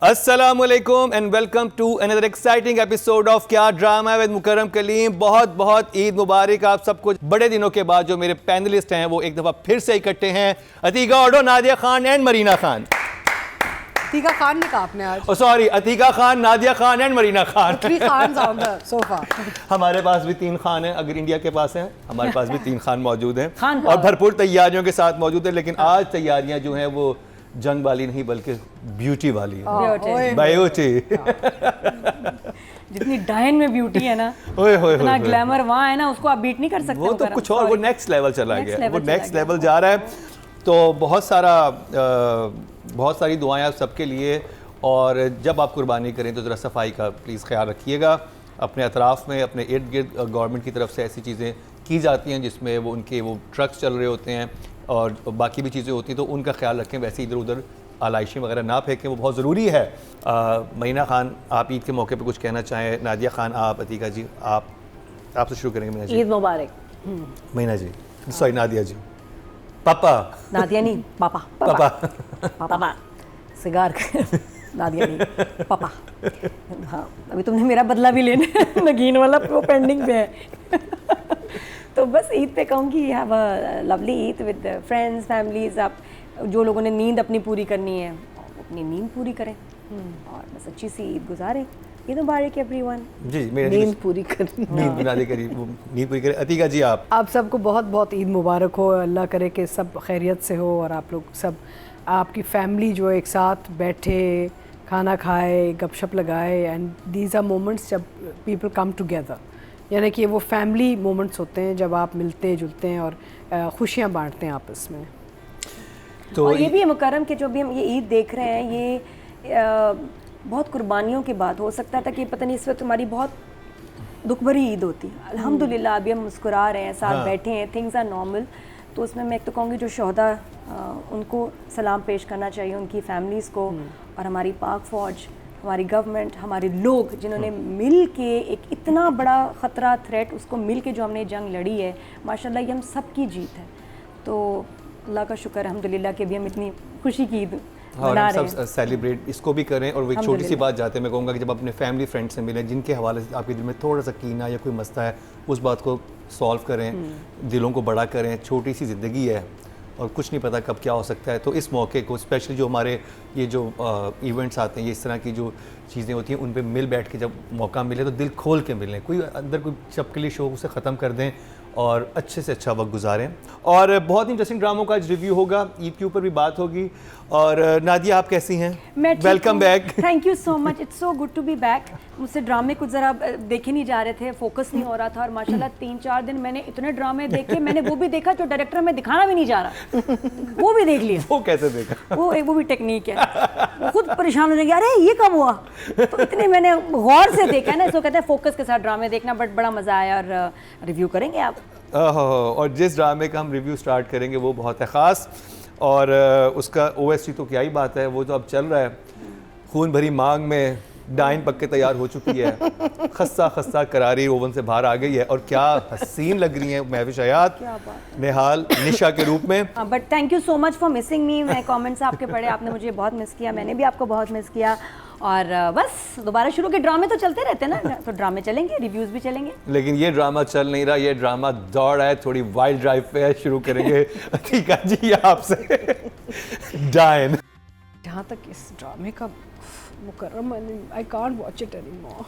अस्सलामुअलैकुम and welcome to another exciting episode of Kya drama with Mukarram Kaleem. बहुत बहुत ईद मुबारक आप सबको। बड़े दिनों के बाद जो मेरे पैनलिस्ट हैं वो एक दफ़ा फिर से इकट्ठे हैं, अतीका ओडो, नादिया खान एंड मरीना खान। अतीका खान ने कहा आपने आज? Sorry, Atika Khan, Nadia Khan and Marina Khan. Three Khans on the sofa. हमारे पास भी 3 खान हैं, अगर इंडिया के पास हैं हमारे पास भी 3 खान मौजूद हैं खान और भरपूर तैयारियों के साथ मौजूद है। लेकिन आज तैयारियां जो हैं वो जंग वाली नहीं बल्कि ब्यूटी वाली है। ब्यूटी जितनी डायन में ब्यूटी है ना, इतना ग्लैमर वहाँ है ना, उसको आप बीट नहीं कर सकते। वो तो कुछ और, वो नेक्स्ट लेवल चला गया, वो नेक्स्ट लेवल जा रहा है। तो बहुत सारी दुआएं आप सबके लिए। और जब आप कुर्बानी करें तो ज़रा सफाई का प्लीज़ ख्याल रखिएगा। अपने अतराफ़ में, अपने इर्द गिर्द गवर्नमेंट की तरफ से ऐसी चीज़ें की जाती हैं जिसमें वो उनके वो ट्रक्स चल रहे होते हैं और बाकी भी चीज़ें होती हैं, तो उनका ख्याल रखें। वैसे इधर उधर आलाइशी वगैरह ना फेंकें, वो बहुत ज़रूरी है। मरीना खान, आप ईद के मौके पे कुछ कहना चाहें? नादिया खान, आप, अतीका जी, आपसे शुरू करेंगे। मरीना जी, ईद मुबारक। मरीना जी, सॉरी नादिया जी, पापा। नादिया नहीं, पापा। पापा पापा सिगार नादिया नहीं, पापा। हाँ, अभी तुमने मेरा बदला भी लेना नगीन वाला वो पेंडिंग पे है। तो बस ईद पे कहूँगी, have a lovely Eid with friends, families. आप जो लोगों ने नींद अपनी पूरी करनी है अपनी नींद पूरी करें और बस अच्छी सी ईद गुजारें। ईद मुबारक एवरीवन। जी, नींद पूरी करनी, नींद पूरी करें। अतीका जी, आप सबको बहुत बहुत ईद मुबारक हो। अल्लाह करे कि सब खैरियत से हो और आप लोग सब, आपकी फैमिली जो एक साथ बैठे, खाना खाए, गपशप लगाए। एंड दीज आर मोमेंट्स जब पीपल कम टुगेदर, यानी कि वो फैमिली मोमेंट्स होते हैं जब आप मिलते जुलते हैं और खुशियाँ बांटते हैं आपस में। तो और ये भी है मुकर्रम कि जो भी हम ये ईद देख रहे हैं, ये बहुत कुर्बानियों के बाद हो सकता था कि पता नहीं इस वक्त हमारी बहुत दुख भरी ईद होती। अल्हम्दुलिल्लाह अभी हम मुस्कुरा रहे हैं, साथ बैठे हैं, थिंग्स आर नॉर्मल। तो उसमें मैं एक तो कहूँगी जो शहदा, उनको सलाम पेश करना चाहिए, उनकी फैमिलीज़ को। और हमारी पाक फ़ौज, हमारी गवर्नमेंट, हमारे लोग जिन्होंने मिल के एक इतना बड़ा ख़तरा, थ्रेट, उसको मिल के जो हमने जंग लड़ी है, माशाल्लाह ये हम सब की जीत है। तो अल्लाह का शुक्र अल्हम्दुलिल्लाह कि भी हम इतनी खुशी की ईद मना रहे हैं। सब सेलिब्रेट इसको भी करें। और वो एक छोटी सी बात जाते हैं, मैं कहूँगा कि जब अपने फैमिली फ्रेंड से मिलें, जिनके हवाले से आपके दिल में थोड़ा सा कीना या कोई मसला है, उस बात को सॉल्व करें, दिलों को बड़ा करें। छोटी सी ज़िंदगी है और कुछ नहीं पता कब क्या हो सकता है। तो इस मौके को स्पेशली जो हमारे ये जो इवेंट्स आते हैं, ये इस तरह की जो चीज़ें होती हैं, उन पे मिल बैठ के जब मौका मिले तो दिल खोल के मिलें। कोई अंदर कोई चपकली शो उसे ख़त्म कर दें और अच्छे से अच्छा वक्त गुजारें। और बहुत इंटरेस्टिंग ड्रामों का आज रिव्यू होगा, ईद के ऊपर भी बात होगी। और नादिया, आप कैसी हैं? Welcome back. Thank you so much, it's so good to be back. मुझसे ड्रामे कुछ ज़रा देखे नहीं जा रहे थे, फोकस नहीं हो रहा था। और माशाल्लाह 3-4 दिन मैंने इतने ड्रामे देखे। मैंने वो भी देखा जो डायरेक्टर में दिखाना भी नहीं जा रहा, वो भी देख लिया। वो कैसे देखा? वो भी टेक्निक है। वो खुद परेशान हो जाएंगे, अरे ये कब हुआ। तो इतने मैंने गौर से देखा है ना, इसको कहते हैं फोकस के साथ ड्रामे देखना। बट बड़ा मज़ा आया और रिव्यू करेंगे आप। और जिस ड्रामे का हम रिव्यू स्टार्ट करेंगे वो बहुत है ख़ास। और उसका OST तो क्या ही बात है, वो जो अब चल रहा है, खून भरी मांग में डाइन पक के तैयार हो चुकी है, खस्सा खस्सा करारी ओवन से बाहर आ गई है और क्या हसीन लग रही है महविश हयात, निहाल, निशा के रूप में। But thank you so much for missing मी। मैं कमेंट्स आपके पढ़े, आपने मुझे बहुत मिस किया, मैंने भी आपको बहुत मिस किया। और बस दोबारा शुरू के ड्रामे तो चलते रहते हैं ना, तो ड्रामे चलेंगे, रिव्यूज़ भी चलेंगे। लेकिन ये ड्रामा चल नहीं रहा, ये ड्रामा दौड़ रहा है, थोड़ी वाइल्ड ड्राइव पे है। शुरू करेंगे अतीका जी आपसे। डायन, जहाँ तक इस ड्रामे का Mukarram, I can't watch it anymore.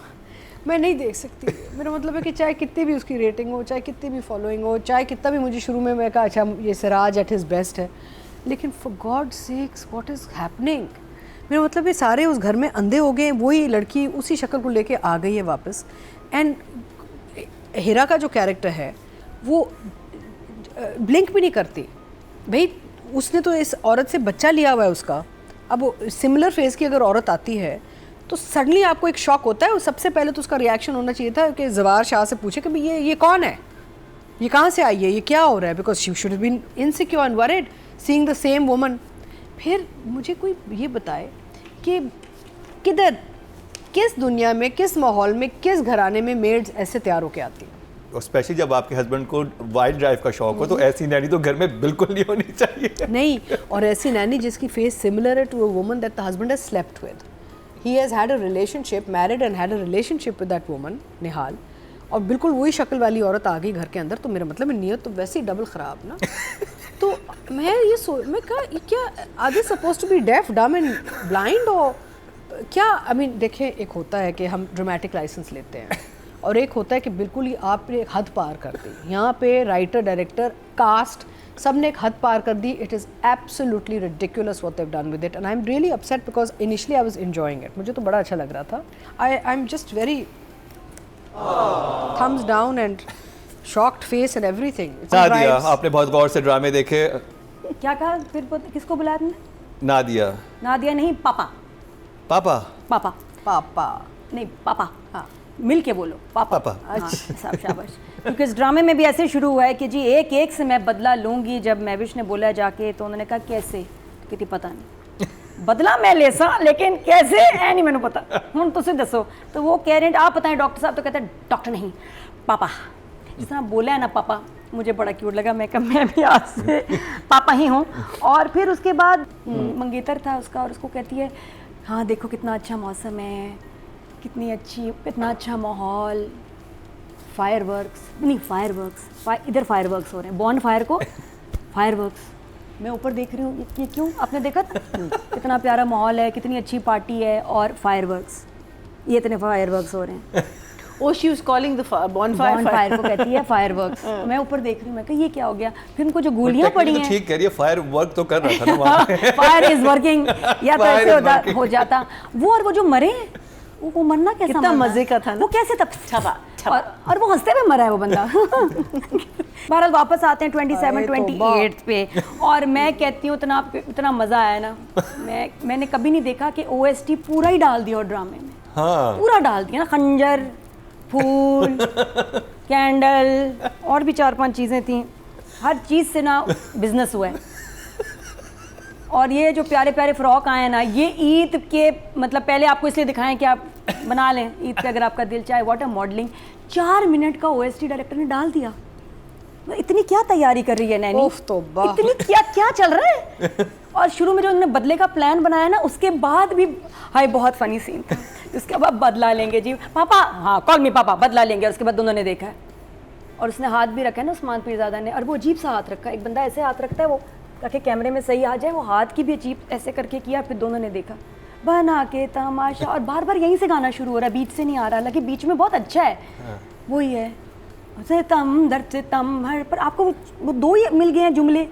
मैं नहीं देख सकती। मेरा मतलब है कि चाहे कितनी भी उसकी रेटिंग हो, चाहे कितनी भी फॉलोइंग हो, चाहे कितना भी मुझे शुरू में मैं कहा अच्छा ये सिराज एट हिज बेस्ट है, लेकिन for God sex what is happening. मेरा मतलब है सारे उस घर में अंधे हो गए। वही लड़की उसी शक्ल को लेके आ गई है वापस। एंड हीरा का जो कैरेक्टर है वो ब्लिंक भी नहीं करती। भाई उसने तो इस औरत से बच्चा लिया हुआ है उसका। अब सिमिलर फेस की अगर औरत आती है तो सडनली आपको एक शॉक होता है। और सबसे पहले तो उसका रिएक्शन होना चाहिए था कि जवार शाह से पूछे कि भाई ये कौन है, ये कहाँ से आई है, ये क्या हो रहा है, because she should have been insecure and worried seeing the same woman. फिर मुझे कोई ये बताए कि किधर, किस दुनिया में, किस माहौल में, किस घराने में मेड्स ऐसे तैयार होके आती हैं। और स्पेशली जब आपके हस्बैंड को वाइल्ड ड्राइव का शौक हो, तो ऐसी नैनी तो घर में बिल्कुल नहीं होनी चाहिए। नहीं, और ऐसी नैनी जिसकी फेस सिमिलर है to a woman that the husband has slept with. He has had a relationship, married and had a relationship with that woman Nihal, और बिल्कुल वही शक्ल वाली औरत आ गई घर के अंदर, तो मेरा मतलब नीयत तो वैसे ही डबल ख़राब ना। तो मैं कहा क्या are they supposed to be deaf dumb and blind, और क्या आई मीन देखें, एक होता है कि हम ड्रामेटिक लाइसेंस लेते हैं और एक होता है कि बिल्कुल ही आपने एक हद पार कर दी। यहाँ पे राइटर, डायरेक्टर, कास्ट सब ने एक हद पार कर दी। It is absolutely ridiculous what they have done with it, and I am really upset because initially I was enjoying it, मुझे तो बड़ा अच्छा लग रहा था। I am just very thumbs down and shocked face and everything. It's a Nadia, vibes. आपने बहुत गौर से ड्रामे देखे। क्या कहा फिर? किसको बुलाया तुमने? नादिया, नादिया नहीं, पापा। पापा, पापा पापा, नहीं, पापा। हाँ, मिल के बोलो, पापा। पापा। हाँ, साहब शाबाश। क्योंकि इस ड्रामे में भी ऐसे शुरू हुआ है कि जी एक एक से मैं बदला लूंगी। जब महविश ने बोला जाके, तो उन्होंने कहा कैसे? तो कहती पता नहीं, बदला मैं ले सा, लेकिन कैसे है नहीं मैंने पता, हम तुझे दसो। तो वो कह रहे हैं आप बताएं डॉक्टर साहब, तो कहते हैं डॉक्टर नहीं, पापा। जिस तरह बोला है ना पापा, मुझे बड़ा क्यूट लगा। मैं कहा मैं भी आज से पापा ही हूँ। और फिर उसके बाद मंगेतर था उसका, और उसको कहती है हाँ देखो कितना अच्छा मौसम है, कितना अच्छा माहौल, फायरवर्क्स नहीं, इधर फायरवर्क्स हो रहे हैं, बॉन फायर को फायरवर्क्स। मैं ऊपर देख रही हूँ, ये क्यों? आपने देखा था? कितना प्यारा माहौल है, कितनी अच्छी पार्टी है, और फायरवर्क्स, ये इतने फायरवर्क्स हो रहे हैं। Oh, she was calling the bonfire. Fire को कहती है फायरवर्क्स। मैं ऊपर देख रही हूँ, मैं कहा ये क्या हो गया? फिर उनको जो गोलियां पड़ी हैं, ठीक कह रही है, फायर वर्क तो कर रहा था ना वहाँ पे। फायर इज वर्किंग, या तो Fire ऐसे is हो जाता वो। और वो जो मरे, वो मरना कैसा कितना मरना? मजे का था ना? वो कैसे तब छपा। और वो हंसते हुए मरा है वो बंदा। बहरहाल वापस आते हैं 27, 28 पे, और मैं कहती हूँ इतना मजा आया ना। मैंने कभी नहीं देखा कि OST पूरा ही डाल दिया और ड्रामे में। हाँ, पूरा डाल दिया ना, खंजर, फूल, कैंडल, और भी 4-5 चीज़ें थी। हर चीज़ से ना बिजनेस हुआ है। और ये जो प्यारे प्यारे फ्रॉक आए हैं ना, ये ईद के मतलब पहले आपको इसलिए दिखाएं कि आप बना लें ईद पे अगर आपका दिल चाहे। व्हाट अ मॉडलिंग, 4 मिनट का OST डायरेक्टर ने डाल दिया। तो इतनी क्या तैयारी कर रही है नैनी? उफ तौबा। इतनी क्या चल रहा है? और शुरू में जो उन्होंने बदले का प्लान बनाया ना, उसके बाद भी हाय बहुत फनी सीन था। उसके बाद बदला लेंगे जी पापा, हाँ कॉल मी पापा, बदला लेंगे। और उसके बाद दोनों ने देखा है, और उसने हाथ भी रखा है ना उस्मान पीरज़ादा ने, और वो अजीब सा हाथ रखा है। एक बंदा ऐसे हाथ रखता है वो, ताकि कैमरे में सही आ जाए, वो हाथ की भी अजीब ऐसे करके किया। फिर दोनों ने देखा, बना के तमाशा, और बार बार यहीं से गाना शुरू हो रहा है, बीच से नहीं आ रहा। हालांकि बीच में बहुत अच्छा है, वही है तम दर्द तम हर, पर आपको वो 2 ही मिल गए हैं जुमले,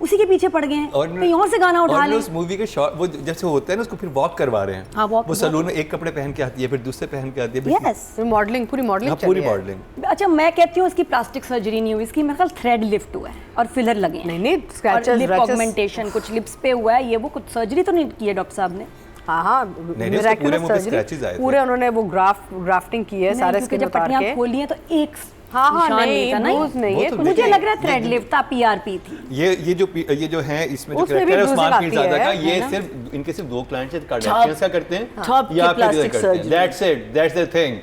उसी के पीछे पड़ गए हैं। कहीं और से गाना उठा लें। उस मूवी के शॉट वो जैसे होता है ना, उसको फिर वॉक करवा रहे हैं। हाँ, वो सलून में एक कपड़े पहन के आती है, फिर दूसरे पहन के आती है। यस, मॉडलिंग, पूरी मॉडलिंग, हाँ, पूरी मॉडलिंग। अच्छा मैं कहती हूँ इसकी प्लास्टिक सर्जरी नहीं हुई, इसकी मेरे ख्याल थ्रेड लिफ्ट हुआ है और फिलर लगे हैं। नहीं, स्क्रैचेस, लिप ऑगमेंटेशन कुछ लिप्स पे हुआ है। ये वो कुछ सर्जरी तो नहीं की है डॉक्टर साहब ने? हाँ, पूरे मुंह पे स्क्रैचेस आए थे। पूरे उन्होंने वो ग्राफ्टिंग की है सारे स्किन जब उतार पट्टियां के। खोली हैं तो एक हाँ, निशान नहीं था ना, bruise नहीं है। तो मुझे देखिए, लग रहा है थ्रेड लिफ्ट था, PRP थी। ये जो है इसमें जो उसमें भी कैरेक्टर है bruising उस्मान आती पीरज़ादा का, है ये ना? सिर्फ इनके सिर्फ 2 क्लाइंट्स हैं कार्डाशियंस का करते हैं, top या की आपके plastic करते हैं। surgery। That's it, that's the thing.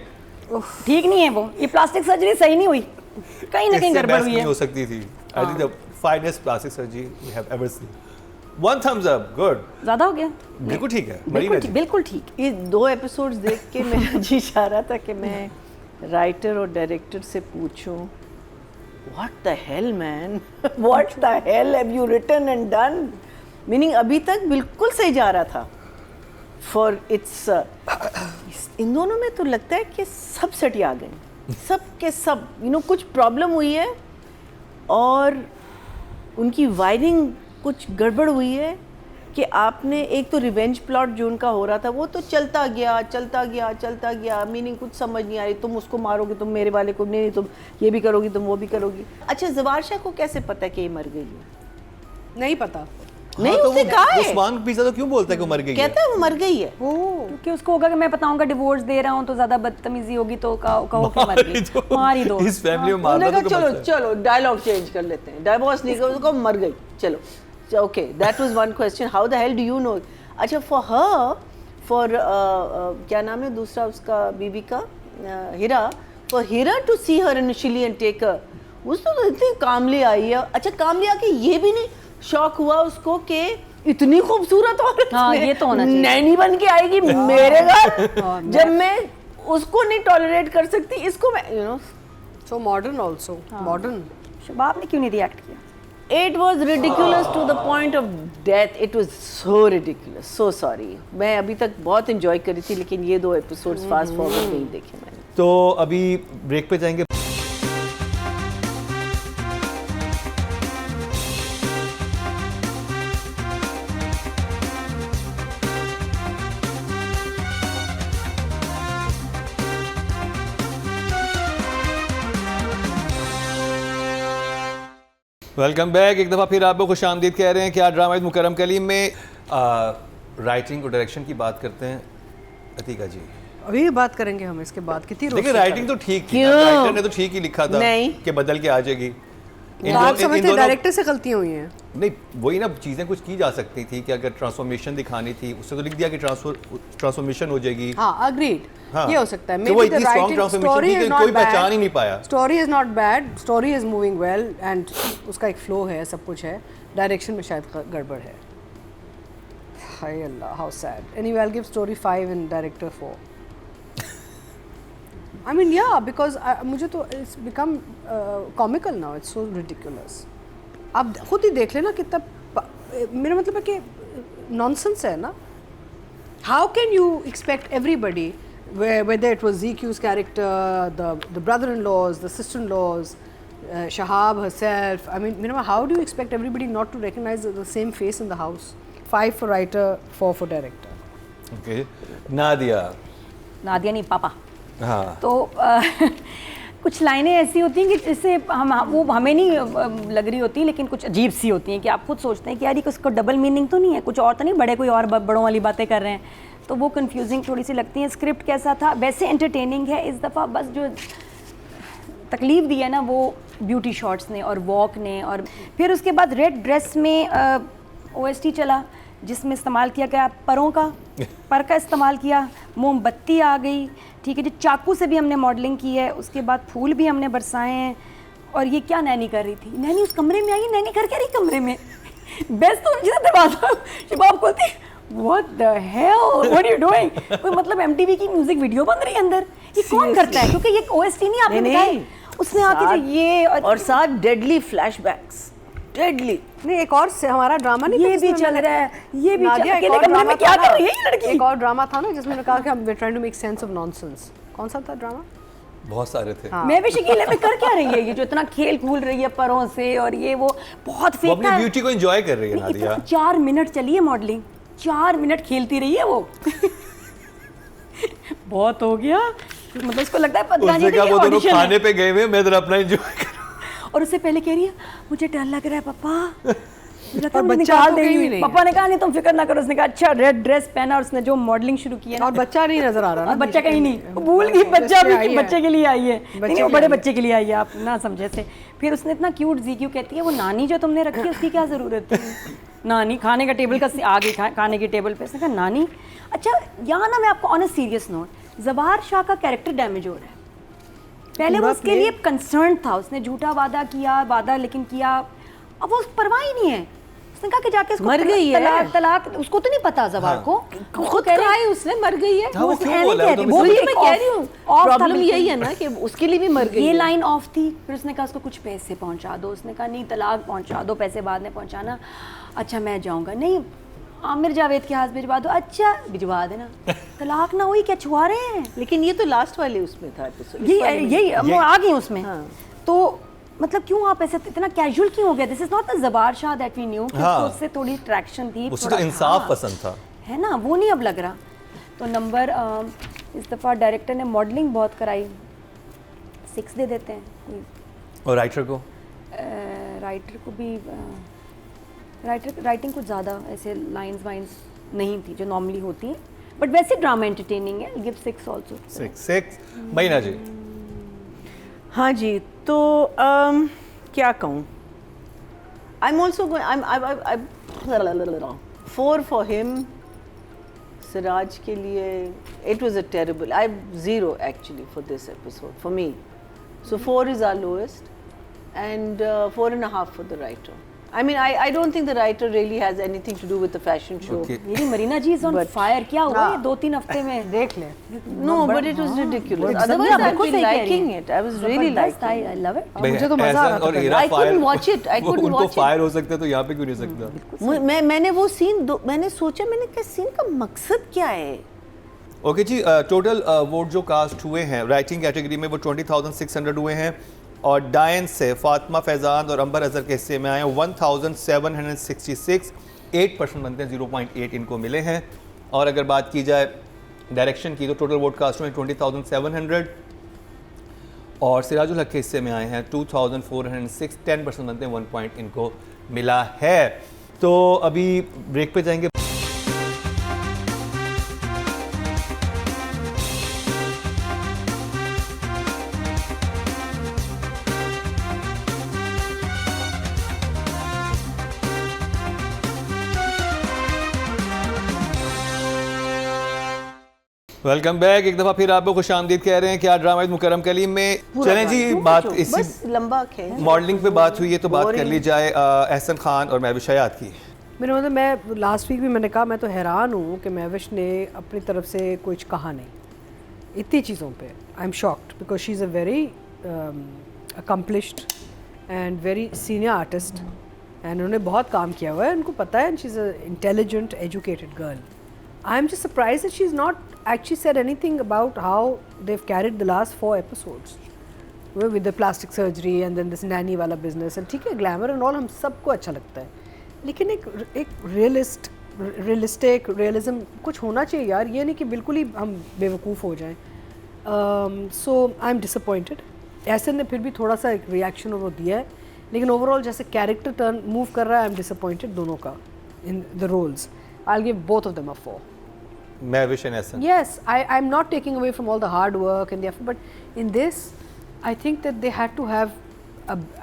ठीक नहीं है वो, ये प्लास्टिक सर्जरी सही नहीं हुई, कहीं ना कहीं गड़बड़ हुई नहीं है। हो सकती थी। I think the finest plastic surgery we have ever seen. 1 thumbs up, good. ज्यादा हो गया? बिल्कुल ठीक है, बड़ी बिल्कुल ठीक। ये 2 एपिसोड्स देख के मेरा जी चाह रहा था कि मैं राइटर और डायरेक्टर से पूछूं, what the hell man, what the hell have you written and done? Meaning अभी तक बिल्कुल सही जा रहा था फॉर इट्स इन दोनों में तो लगता है कि सब सटिया गए, सब के सब कुछ प्रॉब्लम हुई है और उनकी वायरिंग कुछ गड़बड़ हुई है कि आपने एक तो रिवेंज प्लॉट जो उनका हो रहा था वो तो चलता गया, मीनिंग कुछ समझ नहीं आ रही। तुम उसको मारोगे, तुम मेरे वाले को, नहीं तुम ये भी करोगी, तुम वो भी करोगी। अच्छा, ज़वारशा को कैसे पता कि ये मर गई है? नहीं पता। नहीं, उसने कहा है। उस्मान पीरज़ादा क्यों बोलता है कि वो मर गई है? कहता है वो मर गई है। क्योंकि उसको होगा कि मैं बताऊंगा डिवोर्स दे रहा हूँ तो ज्यादा बदतमीजी होगी, तो कहो कि मर गई, मार ही दो। इस फैमिली में उन्होंने मारना कहा तो चलो डायलॉग चेंज कर लेते हैं, डाइवोर्स नहीं कर, उसको मर गई, चलो okay, that was one question. How the hell do you know? अच्छा, फॉर क्या नाम है दूसरा उसका बीबी का, Heera, for Heera to see her initially and take her, उसको तो इतनी कामली आई है। अच्छा, कामली आके ये भी नहीं शौक हुआ उसको कि इतनी खूबसूरत औरत हाँ, ये तो होना चाहिए। नैनी बन के आएगी मेरे घर, जब मैं उसको नहीं टॉलरेट कर सकती, इसको मैं you know. So modern also, modern. Shabab ने क्यों नहीं रिएक्ट किया? It was ridiculous to the point of death. It was so ridiculous. So sorry. मैं अभी तक बहुत enjoy कर रही थी, लेकिन ये 2 episodes fast forward नहीं देखे मैंने। तो अभी ब्रेक पे जाएंगे। Welcome back. एक दफ़ा फिर आपको खुश आमदीद कह रहे हैं कि आज ड्रामा मुकरम कलीम में राइटिंग और डायरेक्शन की बात करते हैं। अतीका जी, अभी बात करेंगे हम इसके बाद। कितनी देखिए राइटिंग तो ठीक थी, क्यों? राइटर ने तो ठीक ही लिखा था नहीं। कि बदल के आ जाएगी। तो आप समझते हैं डायरेक्टर से गलतियां हुई हैं? नहीं, वही ना, चीज़ें कुछ की जा सकती थी कि अगर ट्रांसफॉर्मेशन दिखानी थी उससे तो लिख दिया कि ट्रांसफॉर्मेशन हो जाएगी। हाँ, अग्रीड। हाँ। ये हो सकता है। कि वो इतनी strong transformation थी कि कोई पहचान ही नहीं पाया। Story is not bad, story is moving well and उसका एक फ्लो है, सब कुछ है। डायरेक्शन में शायद गड़बड़ है। हाय Allah, how sad. Anyway, I will give story 5 and director 4। I mean, yeah, because मुझे तो it's become comical now. It's so ridiculous. आप खुद ही देख लेना कितना मेरा मतलब है कि nonsense है ना. How can you expect everybody, whether it was ZQ's character, the brother-in-laws, the sister-in-laws, Shahab herself? I mean, how do you expect everybody not to recognize the same face in the house? 5 for writer, 4 for director. Okay. Nadia नहीं, पापा। हाँ। तो कुछ लाइनें ऐसी होती हैं कि जिससे वो हमें नहीं लग रही होती, लेकिन कुछ अजीब सी होती हैं कि आप खुद सोचते हैं कि यार ये उसको डबल मीनिंग तो नहीं है, कुछ और तो नहीं, बड़े कोई और बड़ों वाली बातें कर रहे हैं, तो वो कंफ्यूजिंग थोड़ी सी लगती है। स्क्रिप्ट कैसा था? वैसे एंटरटेनिंग है। इस दफ़ा बस जो तकलीफ दी है ना वो ब्यूटी शॉट्स ने और वॉक ने, और फिर उसके बाद रेड ड्रेस में OST चला जिसमें इस्तेमाल किया गया परों का, पर का इस्तेमाल किया, मोमबत्ती आ गई, ठीक है जी, चाकू से भी हमने मॉडलिंग की है, उसके बाद फूल भी हमने बरसाए हैं। और ये क्या नैनी कर रही थी? नैनी उस कमरे में आई, नैनी कर क्या रही कमरे में? बेस्ट तो जिस दरवाजा शबाब खोलती, what the hello, what you doing? कोई मतलब MTV की म्यूजिक वीडियो बन रही है अंदर। ये कौन करता है? क्योंकि ये OST नहीं आपने दिखाई, उसने आके जो ये और साथ डेडली फ्लैशबैक्स, डेडली। नहीं, एक और से हमारा ड्रामा नहीं, ये भी चल रहा है, ये भी नादिया, अकेले कमरे में क्या कर रही है ये लड़की? एक और ड्रामा था ना जिसमें कहा कि हम trying to make sense of nonsense. कौन सा था ड्रामा? बहुत सारे थे। हाँ। मैं भी शकीला में कर क्या रही है ये जो इतना खेल कूल रही है परों से, और ये वो बहुत वो फेक अपनी था। ब्यूटी को एंजॉय कर रही है नहीं, नादिया। 4 मिनट चली है मॉडलिंग, 4 मिनट खेलती रही है वो। बहुत हो गया, मतलब उसको लगता है उसने कहा वो दोनों खाने पे गए हुए, मैं जरा अपना एंजॉय करूं। और उससे पहले कह रही है मुझे डर लग रहा है पापा, और बच्चा तो कहीं भी नहीं है। पापा ने कहा नहीं तुम फिक्र ना करो। उसने कहा अच्छा, रेड ड्रेस पहना और उसने जो मॉडलिंग शुरू की है ना, और बच्चा नहीं नजर आ रहा ना, बच्चा कहीं नहीं, भूल गई बच्चा भी कि बच्चे के लिए आई है। नहीं, वो बड़े बच्चे के लिए आई है, आप ना समझे से। फिर उसने इतना क्यूट ZQ कहती है वो नानी जो तुमने रखी है उसकी क्या जरूरत थी? नानी खाने का टेबल का आ गई खाने के टेबल पे, उसने कहा नानी। अच्छा, यहाँ ना मैं आपको on a serious note, Zabar Shah का कैरेक्टर डैमेज हो रहा है। पहले वो उसके लिए कंसर्न था, उसने झूठा वादा लेकिन किया, अब वो परवाह ही नहीं है। उसने कहा कि जाके इसको मर गई है। तलाक उसको तो नहीं पता ज़बार को, खुद कहा है उसने मर गई है। हाँ, वो क्यों नहीं बोला? कह रही, वो भी मैं कह रही हूँ ऑफ था प्रॉब्लम बिल्कुल। यही है ना कि उसके लिए भी मर गई ये है। लाइन ऑफ थी। फिर उसने कहा उसको कुछ पैसे पहुंचा दो, उसने कहा नहीं तलाक पहुंचा दो, पैसे बाद में पहुंचाना। अच्छा मैं जाऊंगा, नहीं आमिर जावेद के हाथ भिजवा दो, अच्छा भिजवा देना। तलाक ना हुई, क्या छुआ रहे हैं? लेकिन ये तो लास्ट वाले उसमें था एपिसोड, यही वो आ गई उसमें। हाँ। तो मतलब क्यों आप ऐसे इतना कैजुअल क्यों हो गए? This is not the Zabar Shah that we knew. हाँ। उससे थोड़ी अट्रैक्शन थी, उसे थोड़ा- तो इंसाफ हाँ, पसंद था, है ना, वो नहीं अब लग रहा। तो नंबर इस दफ़ा डायरेक्टर ने मॉडलिंग बहुत कराई, 6 दे देते हैं। और राइटर को राइटर को भी राइटिंग कुछ ज़्यादा ऐसे लाइंस वाइंस नहीं थी जो नॉर्मली होती हैं, बट वैसे ड्रामा एंटरटेनिंग है। Give 6 also. 6 महीना जी। हाँ जी, तो क्या कहूँ, I am also 4 for him. Siraj के लिए it was a terrible, I 0 actually for this episode for me. So 4 is our lowest and 4.5 for the writer. I mean, I don't think the writer really has anything to do with the fashion show. Okay. मेरी मरीना जी is on fire. क्या हुआ है 2-3 हफ्ते में? देख ले. No, but it was ridiculous. But Otherwise, Sanjana I've बिल्कुल been सही कह रही liking है. it. I was really जबरदस्त, liking it. I love it. मुझे तो मजा आ रहा था और करने हीरा I couldn't fire- watch it. I couldn't उनको watch it. फायर हो सकता है तो यहाँ पे क्यों नहीं हो सकता? मैंने वो सीन मैंने सोचा, मैंने कहा सीन का मकसद क्या है? ओके जी, टोटल वोट जो कास्ट हुए हैं राइटिंग कैटेगरी में वो 20,600 हुए हैं और डायन से फातिमा फैज़ान और अंबर अज़हर के हिस्से में आए 1,766, 8% बनते हैं, 0.8 इनको मिले हैं. और अगर बात की जाए डायरेक्शन की तो टोटल वोट कास्ट हुए 20,700 और सिराजुल हक के हिस्से में आए हैं 2,406, 10% बनते हैं, 1 पॉइंट इनको मिला है. तो अभी ब्रेक पे जाएंगे. Welcome back. एक दफ़ा फिर आपको खुश आमदीद कह रहे हैं कि आज ड्रामा मुकर्रम कलीम में चलें जी. बात इसी बस लंबा खेल. मॉडलिंग पे बात हुई है तो बात कर ली जाए एहसन खान और महविश हयात की. मेरा मतलब, मैं लास्ट वीक भी मैंने कहा, मैं तो हैरान हूँ कि महविश ने अपनी तरफ से कुछ कहा नहीं इतनी चीज़ों पे. I am shocked because she is a very accomplished and very senior artist and उन्होंने बहुत काम किया हुआ है, उनको पता है. And she is a intelligent educated girl. I am just surprised that she's not actually said anything about how they've carried the last 4 episodes with the plastic surgery and then this nanny वाला business. and ठीक है, glamour and all हम सबको अच्छा लगता है, लेकिन एक realistic realism कुछ होना चाहिए यार. ये नहीं कि बिल्कुल ही हम बेवकूफ़ हो जाएं. So I'm disappointed. ऐसे ने फिर भी थोड़ा सा एक रिएक्शन वो दिया है, लेकिन ओवरऑल जैसे कैरेक्टर टर्न मूव कर रहा है, I'm disappointed दोनों का in the roles. I'll give both of them a 4. Mahvish and Ehsan. Yes, I'm not taking away from all the hard work and the effort, but in this, I think that they had to have,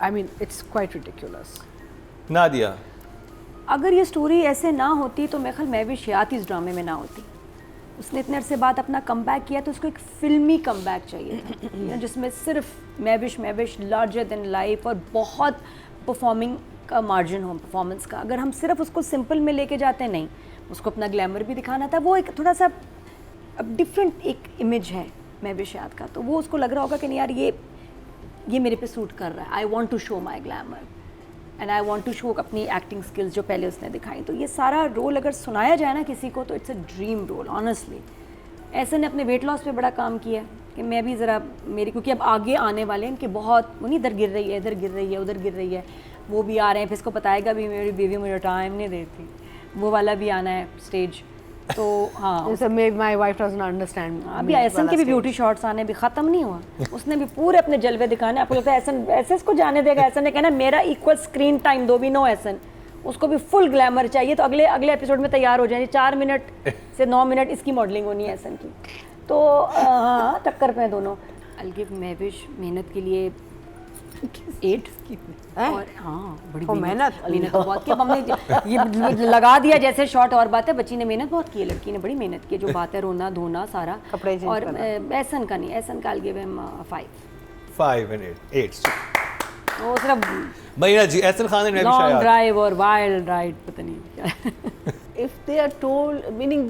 I mean, it's quite ridiculous. Nadia. अगर ये story ऐसे ना होती तो मैं ख्याल महविश हयात इस ड्रामे में ना होती. उसने इतने अरसे बाद अपना कमबैक किया तो उसको एक फिल्मी कमबैक चाहिए था जिसमें सिर्फ महविश लार्जर देन लाइफ और बहुत परफॉर्मिंग का मार्जिन हो परफॉर्मेंस का. अगर हम सिर्फ उसको सिंपल में लेके जाते, नहीं, उसको अपना ग्लैमर भी दिखाना था. वो एक थोड़ा सा अब डिफरेंट एक इमेज है महविश हयात का, तो वो उसको लग रहा होगा कि नहीं यार ये मेरे पे सूट कर रहा है. I want to show my glamour and I want to show अपनी एक्टिंग स्किल्स जो पहले उसने दिखाई. तो ये सारा रोल अगर सुनाया जाए ना किसी को तो it's a dream role honestly. ऐसे ने अपने वेट लॉस पे बड़ा काम किया कि मैं भी ज़रा मेरी, क्योंकि अब आगे आने वाले हैं इनके बहुत, वो नहीं इधर गिर रही है, इधर गिर रही है, उधर गिर रही है, वो भी आ रहे हैं. फिर इसको बताएगा भी मेरी बेबी मुझे टाइम नहीं देती, वो वाला भी आना है स्टेज. तो हाँ, my wife doesn't understand. अभी एहसन के भी ब्यूटी शॉट्स आने भी ख़त्म नहीं हुआ. उसने भी पूरे अपने जलवे दिखाने. आपको लगता है एहसन ऐसे इसको जाने देगा? एहसन ने कहना मेरा इक्वल स्क्रीन टाइम दो भी. नो एहसन, उसको भी फुल ग्लैमर चाहिए. तो अगले एपिसोड में तैयार हो जाएंगे. 4 मिनट से 9 मिनट इसकी मॉडलिंग होनी है एहसन की. तो हाँ, टक्कर पे दोनों. I'll give महविश मेहनत के लिए 8. और हाँ, बड़ी मेहनत तो बहुत की. अब हमने ये लगा दिया जैसे शॉर्ट. और बात है, बच्ची ने मेहनत बहुत की है, लड़की ने बड़ी मेहनत की. जो बात है रोना धोना सारा कपड़े चेंज और एहसन का नहीं. एहसन का I'll give him 5 and 8. वो सिर्फ भैया जी एहसन खान ने महविश लॉन्ग हयात. ड्राइव और वाइल्ड राइड पता नहीं क्या. If they are told, meaning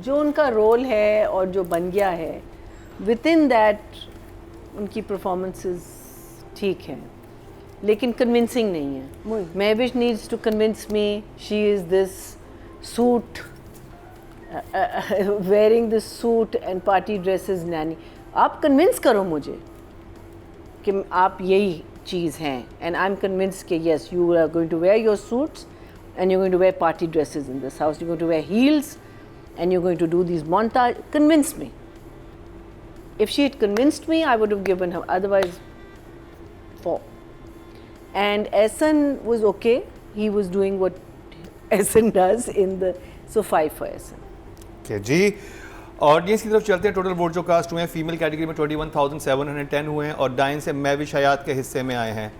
जो उनका रोल है और जो बन गया है, within that उनकी performances ठीक है, लेकिन कन्विंसिंग नहीं है. Mahvish needs to convince me she is this suit, wearing this suit and party dresses nanny. आप कन्विंस करो मुझे कि आप यही चीज़ हैं. एंड आई एम कन्विंस कि yes you are going to wear your suits and you going to wear party dresses in this house. You going to wear heels and you going to do this montage. Convince me. If she had convinced me, I would have given her. Otherwise, 4. And Ehsan was okay. He was doing what Ehsan does in the. So 5 for Ehsan. Okay, जी audience की तरफ चलते हैं. Total vote जो cast हुए हैं female category में 21,710 हुए हैं और डाइन से महविश हयात के हिस्से में आए हैं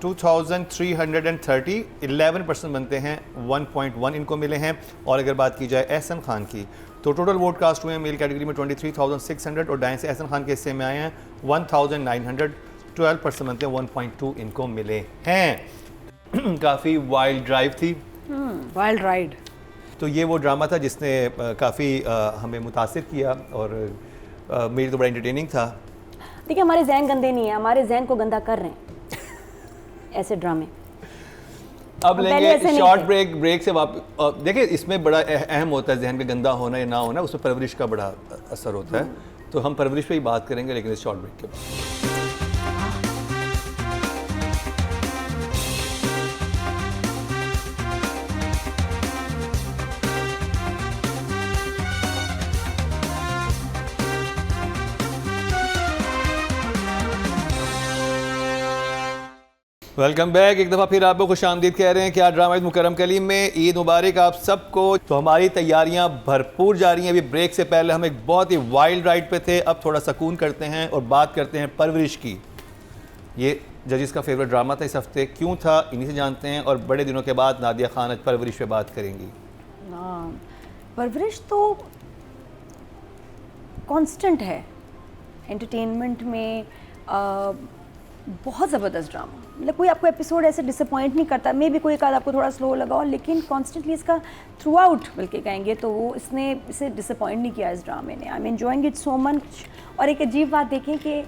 2,330, 11% बनते हैं, 1.1 इनको मिले हैं. और अगर बात की जाए एहसन खान की तो टोटल वोट कास्ट हुए हैं मेल कैटेगरी में 23,600 और डाइन से एहसन खान के हिस्से में आए हैं 1,900, 12% बनते हैं, 1.2 इनको मिले हैं. काफ़ी वाइल्ड ड्राइव थी। Wild ride. तो ये वो ड्रामा था जिसने काफ़ी हमें मुतासिर किया और मेरी तो बड़ा एंटरटेनिंग था। देखिए हमारे जहन गंदे नहीं है, हमारे जहन को गंदा कर रहे हैं ऐसे ड्रामे। अब पहले लेंगे ऐसे नहीं शॉर्ट थे। ब्रेक से वापस। देखिए इसमें बड़ा अहम होता है जहन का गंदा होना या ना होना, उसमें परवरिश का बड़ा असर होता है। तो हम परवरिश पे ही बात करेंगे लेकिन इस शॉर्ट ब्रेक के बाद। Welcome back. एक दफ़ा फिर आपको खुश आमदीद कह रहे हैं कि आज ड्रामा ईद मुकर्रम कलीम में ईद मुबारक आप सबको। तो हमारी तैयारियां भरपूर जा रही हैं। अभी ब्रेक से पहले हम एक बहुत ही वाइल्ड राइड पे थे, अब थोड़ा सुकून करते हैं और बात करते हैं परवरिश की। ये जजिस का फेवरेट ड्रामा था इस हफ्ते, क्यों था इन्हीं से जानते हैं। और बड़े दिनों के बाद नादिया खान आज परवरिश पे बात करेंगी। हाँ, परवरिश तो कांस्टेंट है एंटरटेनमेंट में। बहुत ज़बरदस्त ड्रामा, मतलब कोई आपको एपिसोड ऐसे डिसअपॉइंट नहीं करता। मे भी कोई एक आध आपको थोड़ा स्लो लगा हो, लेकिन कॉन्स्टेंटली इसका थ्रू आउट बल्कि कहेंगे तो वो इसने इसे डिसअपॉइंट नहीं किया इस ड्रामे ने। I am enjoying it so much. और एक अजीब बात देखें कि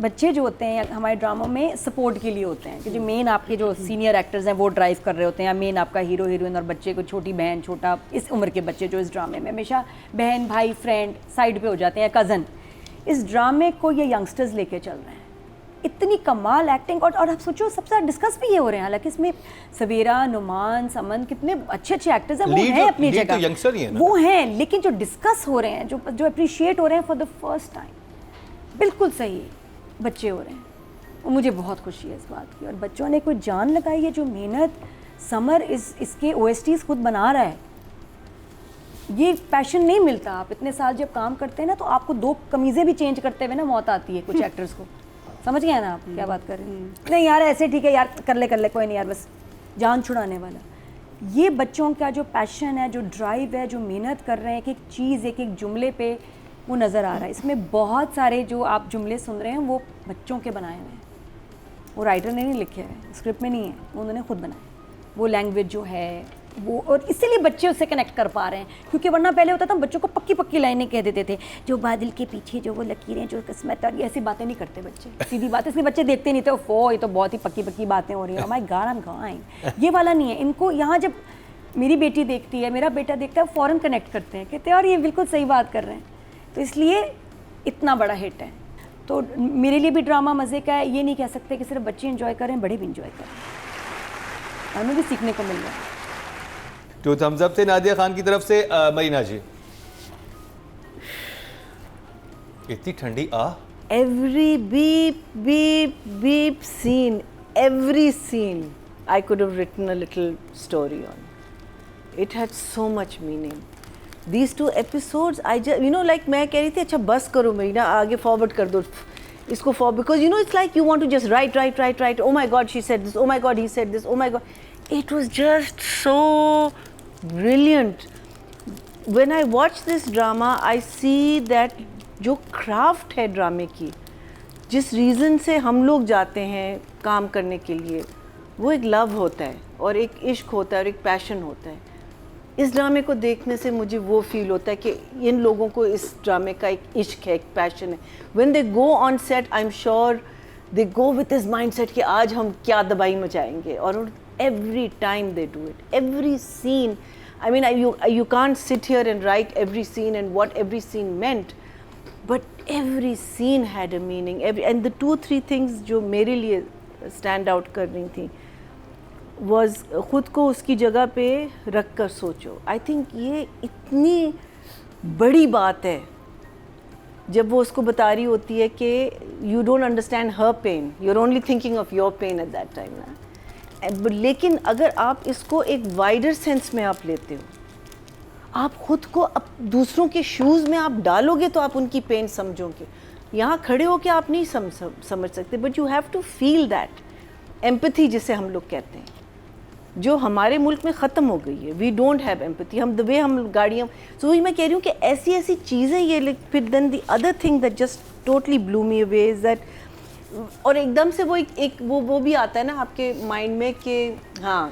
बच्चे जो होते हैं हमारे ड्रामों में सपोर्ट के लिए होते हैं, कि जो मेन आपके जो सीनियर एक्टर्स हैं वो ड्राइव कर रहे होते हैं, या मेन आपका हीरो हीरोइन और बच्चे को छोटी बहन छोटा इस उम्र के बच्चे जो इस ड्रामे में हमेशा बहन भाई फ्रेंड साइड पे हो जाते हैं, कज़न। इस ड्रामे को ये यंगस्टर्स लेके चल रहे हैं। इतनी कमाल एक्टिंग। और आप सोचो सबसे ज़्यादा डिस्कस भी ये हो रहे हैं, हालांकि इसमें सवेरा, नुमान, समन कितने अच्छे अच्छे एक्टर्स हैं, वो Lead हैं तो- अपनी lead तो जगह, youngster ही है ना। वो हैं, लेकिन जो डिस्कस हो रहे हैं, जो अप्रिशिएट हो रहे हैं फॉर द फर्स्ट टाइम, बिल्कुल सही बच्चे हो रहे हैं। और मुझे बहुत खुशी है इस बात की। और बच्चों ने कोई जान लगाई है, जो मेहनत समर इसके OSTs खुद बना रहा है। ये पैशन नहीं मिलता। आप इतने साल जब काम करते हैं ना, तो आपको 2 कमीज़ें भी चेंज करते हुए ना मौत आती है कुछ एक्टर्स को। समझ गए ना आप क्या बात कर रहे हैं? नहीं यार ऐसे ठीक है यार, कर ले कोई नहीं यार, बस जान छुड़ाने वाला। ये बच्चों का जो पैशन है, जो ड्राइव है, जो मेहनत कर रहे हैं, एक एक चीज़ एक एक जुमले पे वो नज़र आ रहा है। इसमें बहुत सारे जो आप जुमले सुन रहे हैं वो बच्चों के बनाए हुए हैं। वो राइटर ने नहीं लिखे हैं, स्क्रिप्ट में नहीं है, वो उन्होंने खुद बनाए। वो लैंग्वेज जो है वो, और इसीलिए बच्चे उससे कनेक्ट कर पा रहे हैं। क्योंकि वरना पहले होता था बच्चों को पक्की पक्की लाइनें कह देते थे, जो बादल के पीछे जो वो लकीरें, जो किस्मत, और ये ऐसी बातें नहीं करते बच्चे, सीधी बात। इसलिए बच्चे देखते नहीं थे, ओह ये तो बहुत ही पक्की पक्की बातें हो रही हैं, my God I am going. ये वाला नहीं है इनको। यहाँ जब मेरी बेटी देखती है, मेरा बेटा देखता है, फ़ौरन कनेक्ट करते हैं, कहते हैं और ये बिल्कुल सही बात कर रहे हैं। तो इसलिए इतना बड़ा हिट है। तो मेरे लिए भी ड्रामा मज़े का है। ये नहीं कह सकते कि सिर्फ बच्चे इंजॉय करें, बड़े भी इंजॉय करें। हमें भी सीखने को मिल रहा है। तो थम्स अप से नादिया खान की तरफ से मरीना जी। इतनी ठंडी Every beep scene, every scene, I could have written a little story on. It had so much meaning. These 2 episodes, I just, like मैं कह रही थी, अच्छा बस करो मरीना, आगे forward कर दो इसको forward, because it's like you want to just write. Oh my God, she said this. Oh my God, he said this. Oh my God. It was just so brilliant. When I watch this drama, I see that जो craft है ड्रामे की, जिस reason से हम लोग जाते हैं काम करने के लिए, वो एक लव होता है और एक इश्क होता है और एक पैशन होता है। इस ड्रामे को देखने से मुझे वो फील होता है कि इन लोगों को इस ड्रामे का एक इश्क है, एक पैशन है। When they go on set, I'm sure they go with this mindset कि आज हम क्या दबाई मचाएंगे, और every time they do it, every scene. I mean, you can't sit here and write every scene and what every scene meant, but every scene had a meaning. And the 2-3 things जो मेरे लिए stand out कर रही थी was खुद को उसकी जगह पे रख कर सोचो। I think ये इतनी बड़ी बात है जब वो उसको बता रही होती है कि you don't understand her pain, you're only thinking of your pain at that time ना। लेकिन अगर आप इसको एक वाइडर सेंस में आप लेते हो, आप खुद को दूसरों के शूज़ में आप डालोगे तो आप उनकी पेन समझोगे। यहाँ खड़े हो के आप नहीं समझ सकते, but you have to feel that empathy जिसे हम लोग कहते हैं, जो हमारे मुल्क में ख़त्म हो गई है। We don't have empathy. हम द वे हम गाड़ियाँ, सो वही मैं कह रही हूँ कि ऐसी ऐसी चीज़ें ये। फिर then the other thing that just totally blew me away is that और एकदम से वो एक वो भी आता है ना आपके माइंड में कि हाँ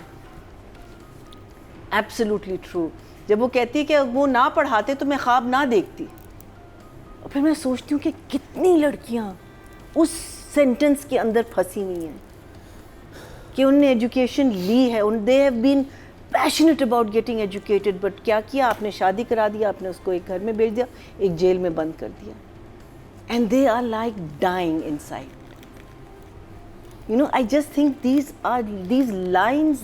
एब्सोल्युटली ट्रू। जब वो कहती है कि वो ना पढ़ाते तो मैं ख्वाब ना देखती, और फिर मैं सोचती हूँ कि कितनी लड़कियाँ उस सेंटेंस के अंदर फंसी हुई हैं कि उनने एजुकेशन ली है, they have been passionate about getting educated, but क्या किया आपने, शादी करा दिया आपने, उसको एक घर में भेज दिया, एक जेल में बंद कर दिया, and they are like dying inside. You know, I just think these lines,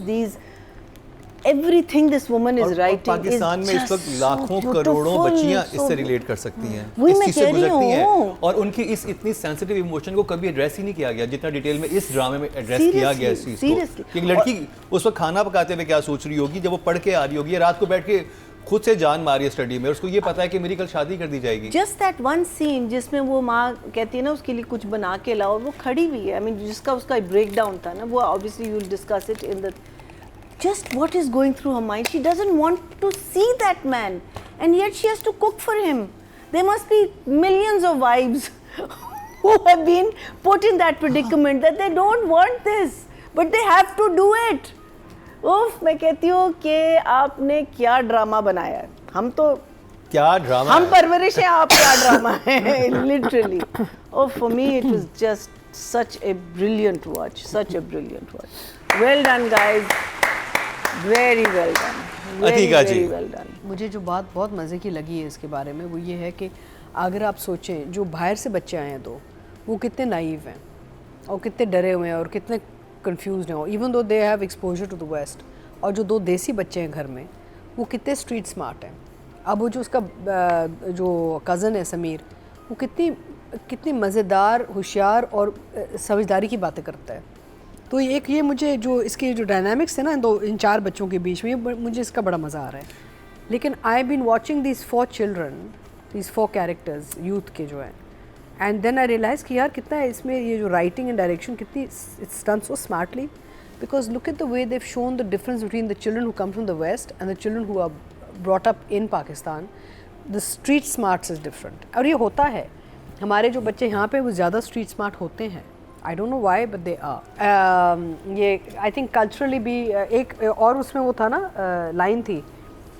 everything this woman is writing Pakistan में इस वक्त लाखों करोड़ों बच्चियां इससे रिलेट कर सकती हैं, वही इस मैं चीज़ से कह रही गुजरती हैं, हूँ। और उनकी इस इतनी सेंसिटिव इमोशन को कभी एड्रेस ही नहीं किया गया जितना डिटेल में इस ड्रामे में एड्रेस किया गया इस चीज़ को। Seriously. कि एक लड़की उस वक्त खाना पकाते हुए क्या सोच रही होगी जब वो पढ़ के आ रही होगी, रात को बैठ के खुद से जान मारी है स्टडी में, उसको ये पता है कि मेरी कल शादी कर दी जाएगी। Just that one scene जिसमें वो माँ कहती है ना उसके लिए कुछ बना के लाओ, वो खड़ी हुई है, I mean जिसका उसका ब्रेक डाउन था ना, वो obviously you will discuss it in the just what is going through her mind. She doesn't want to see that man, and yet she has to cook for him. There must be millions of wives who have been put in that predicament that they don't want this, but they have to do it. उफ, मैं कहती हूँ कि आपने क्या drama बनाया है। हम तो क्या ड्रामा, हम परवरिश है, आप क्या ड्रामा है literally. Oh, for me it was just such a brilliant watch, such a brilliant watch. Well done guys, very well done, Ateeqa ji. very well done. मुझे जो बात बहुत मज़े की लगी है इसके बारे में वो ये है कि अगर आप सोचें जो बाहर से बच्चे आए हैं, वो कितने नाइव हैं और कितने डरे हुए हैं और कितने कंफ्यूज हैं, even though they have exposure to the West, और जो 2 देसी बच्चे हैं घर में वो कितने स्ट्रीट स्मार्ट हैं। अब वो जो उसका जो कज़न है समीर, वो कितनी मज़ेदार, होशियार और समझदारी की बातें करता है। तो एक ये मुझे जो इसके जो डायनामिक्स है ना इन 4 बच्चों के बीच में, मुझे इसका बड़ा मज़ा आ रहा है। लेकिन I been watching this 4 children, this 4 characters youth के जो हैं, एंड देन आई रियलाइज़ कि यार कितना है इसमें ये जो राइटिंग एंड डायरेक्शन कितनी, it's done so smartly, because look at the way they've shown the difference between the children who come from the West and the children who are brought up in Pakistan. The street smarts is different, और ये होता है, हमारे जो बच्चे यहाँ पे वो ज़्यादा स्ट्रीट स्मार्ट होते हैं। I don't know why but they are. ये आई थिंक कल्चरली भी एक और उसमें वो था ना लाइन थी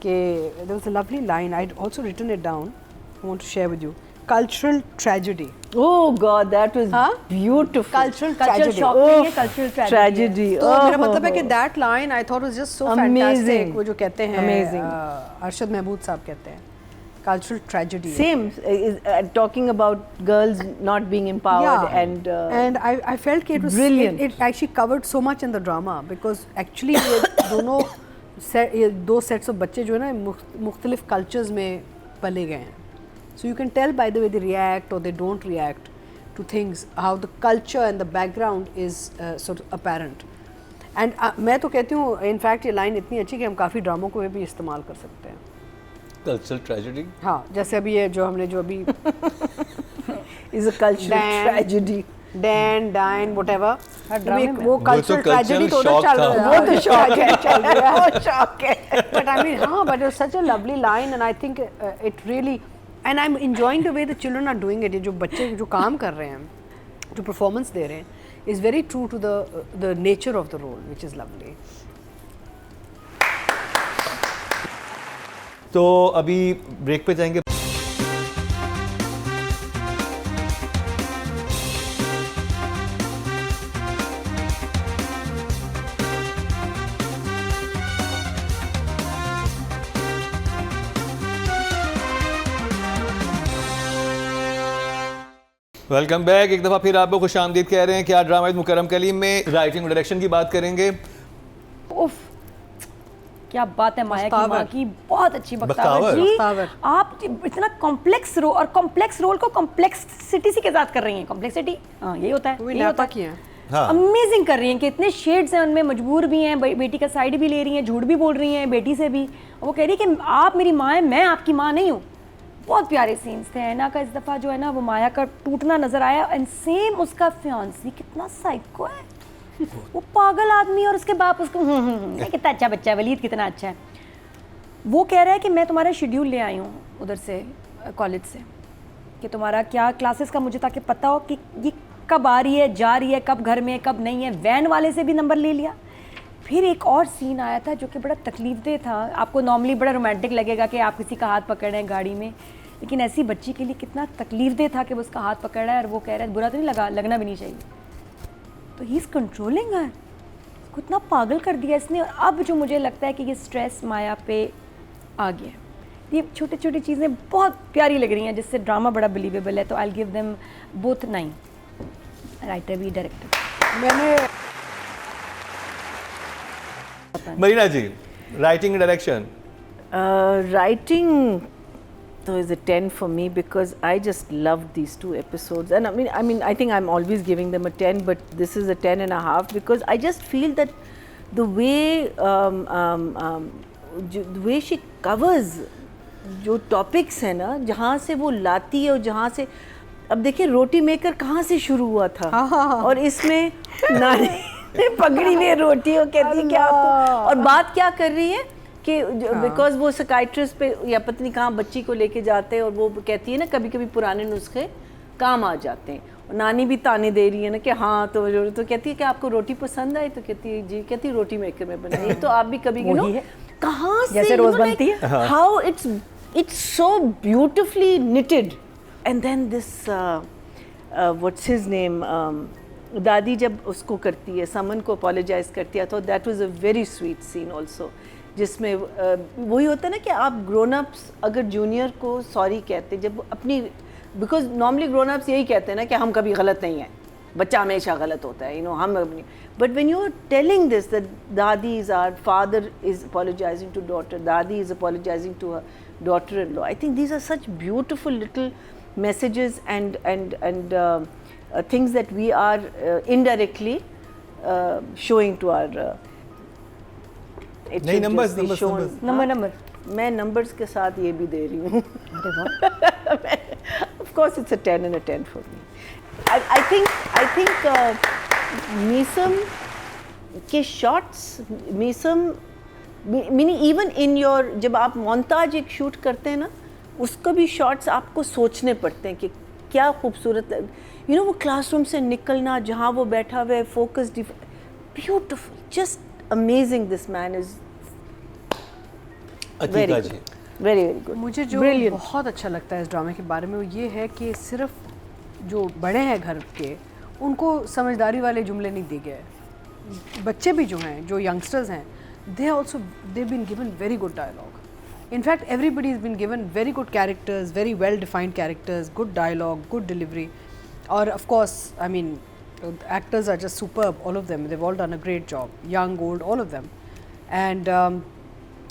कि there was a lovely line, I also written it down, I want to share with you. Cultural tragedy. Oh God, that was beautiful. Cultural cultural tragedy. Shock नहीं है, कल्चरल Tragedy. तो मेरा मतलब है कि that line I thought was just so Amazing. fantastic. वो जो कहते हैं Amazing. अरशद महमूद साहब कहते हैं cultural tragedy. Same talking about girls not being empowered and I felt कि it was brilliant. It actually covered so much in the drama because actually ये दोनों ये 2 sets of बच्चे जो है ना मुख्तलिफ cultures में पले गए हैं. So you can tell by the way they react or they don't react to things, how the culture and the background is sort of apparent. And मैं तो कहती हूँ in fact ये line इतनी अच्छी कि हम काफ़ी ड्रामों को भी इस्तेमाल कर सकते हैं. कल्चरल ट्रेजेडी, हाँ, जैसे अभी ये जो हमने जो अभी is a cultural tragedy. Dan, dine, whatever. वो तो cultural tragedy तो उधर shock चल था। रहा है. वो तो shock है, चल रहा है. वो shock है. But I mean, हाँ, but it was such a lovely line and I think it really, and I'm enjoying the way the children are doing it. ये जो बच्चे जो काम कर रहे हैं, जो performance दे रहे हैं, is very true to the nature of the role, which is lovely. तो अभी ब्रेक पे जाएंगे। Welcome back. एक दफ़ा फिर आपको खुश आमदीद कह रहे हैं कि आज ड्रामा मुकर्रम कलीम में राइटिंग और डायरेक्शन की बात करेंगे। उफ, क्या बात है माया की बख्तावर। माँ की, बहुत अच्छी बख्तावर। बख्तावर जी। बख्तावर। आप इतना कॉम्प्लेक्स रोल और कॉम्प्लेक्स रोल को कॉम्प्लेक्सिटी के साथ कर रही हैं। कॉम्प्लेक्सिटी, हाँ यही होता है, वो यही नापा होता किया है। हाँ। अमेजिंग कर रही हैं कि इतने शेड्स हैं उनमें, मजबूर भी हैं, बेटी का साइड भी ले रही हैं, झूठ भी बोल रही हैं बेटी से भी। और वो कह रही है कि आप मेरी माँ हैं, मैं आपकी माँ नहीं हूँ। बहुत प्यारे सीन्स थे। ऐना का इस दफ़ा जो है ना वो माया का टूटना नजर आया, एंड सेम उसका फियांसी कितना साइको है, वो पागल आदमी, और उसके बाप उसको कितना अच्छा बच्चा है, वलीद कितना अच्छा है। वो कह रहा है कि मैं तुम्हारा शेड्यूल ले आई हूँ उधर से कॉलेज से, कि तुम्हारा क्या क्लासेस का मुझे ताकि पता हो कि ये कब आ रही है, जा रही है, कब घर में, कब नहीं है, वैन वाले से भी नंबर ले लिया। फिर एक और सीन आया था जो कि बड़ा तकलीफदेह था। आपको नॉर्मली बड़ा रोमांटिक लगेगा कि आप किसी का हाथ पकड़ रहे हैं गाड़ी में, लेकिन ऐसी बच्ची के लिए कितना तकलीफदेह था कि वो उसका हाथ पकड़ रहा है और वो कह रहा है बुरा तो नहीं लगा, लगना भी नहीं चाहिए। तो ही इज़ कंट्रोलिंग हर, उसको इतना पागल कर दिया इसने। और अब जो मुझे लगता है कि ये स्ट्रेस माया पे आ गया है। ये छोटी छोटी चीज़ें बहुत प्यारी लग रही हैं जिससे ड्रामा बड़ा बिलीवेबल है। तो I give them both 9, writer भी डायरेक्टर। मैंने Marina ji, writing direction? Writing though is a 10 for me because I just loved these 2 episodes, and I think I'm always giving them a 10, but this is a 10.5 because I just feel that the way she covers जो topics है ना, जहाँ से वो लाती है और जहाँ से, अब देखिए रोटी मेकर कहाँ से शुरू हुआ था और इसमें नानी ने पकड़ी ने रोटी और कहती है कि आपको, और बात क्या कर रही है कि बिकॉज वो साइकियाट्रिस्ट पे या पता नहीं कहाँ बच्ची को लेके जाते हैं और वो कहती है ना कभी कभी पुराने नुस्खे काम आ जाते हैं, और नानी भी ताने दे रही है ना कि हाँ, तो कहती है कि आपको रोटी पसंद आई, तो कहती है जी, कहती है रोटी मेकर में बनाई। तो आप भी कभी कहाँ से जैसे रोज बनती है, how it's so beautifully knitted, and then this what's his name, दादी जब उसको करती है, समन को अपोलोजाइज करती है, तो that was a very sweet scene also, जिसमें वही होता है ना कि आप ग्रोन अप्स अगर जूनियर को सॉरी कहते, जब अपनी, बिकॉज नॉर्मली ग्रोन अप्स यही कहते हैं ना कि हम कभी गलत नहीं हैं, बच्चा हमेशा गलत होता है, हम अपनी, but when you are telling this that दादी is our father is apologising to daughter, दादी is apologising to her daughter-in-law. I think these are such beautiful little messages and things that we are indirectly showing to our it should numbers, just be shown. Number मैं numbers के साथ ये भी दे रही हूँ. Of course it's a 10 and a 10 for me. I think Meesam के shots, Meesam meaning even in your, जब आप मोन्ताज एक शूट करते हैं ना, उसका भी शॉट्स आपको सोचने पड़ते हैं कि क्या खूबसूरत, वो क्लासरूम से निकलना, जहाँ वो बैठा हुआ है, focused, beautiful, just amazing, this man is very very good. मुझे जो बहुत अच्छा लगता है इस ड्रामे के बारे में वो ये है कि सिर्फ जो बड़े हैं घर के उनको समझदारी वाले जुमले नहीं दिए गए, बच्चे भी जो हैं, जो यंगस्टर्स हैं, they've been given very good dialogue. In fact, everybody has been given very good characters, very well defined characters, good dialogue, good delivery. Or of course, I mean, actors are just superb, all of them. They've all done a great job, young, old, all of them. And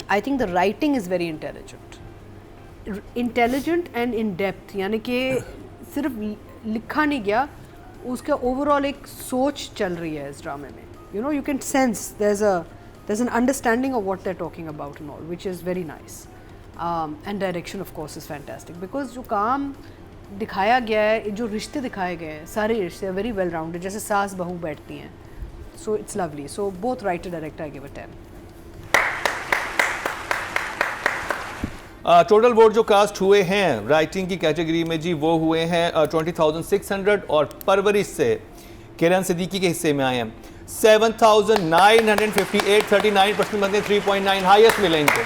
I think the writing is very intelligent. Intelligent and in depth. यानी कि सिर्फ लिखा नहीं गया, उसका overall एक सोच चल रही है इस ड्रामे में. You can sense there's an understanding of what they're talking about and all, which is very nice. And direction of course is fantastic because जो काम दिखाया गया है, जो रिश्ते दिखाए गए हैं, सारे रिश्ते are very well rounded, जैसे सास बहू बैठती हैं, so it's lovely. So both writer director I give a 10. Total vote जो कास्ट हुए हैं राइटिंग की कैटेगरी में जी, वो हुए हैं 20,600, और परवरिश से किरण सिद्दीकी के हिस्से में आए हैं 7,958, 39% बनते 3.9, हाईएस्ट मिले इनको।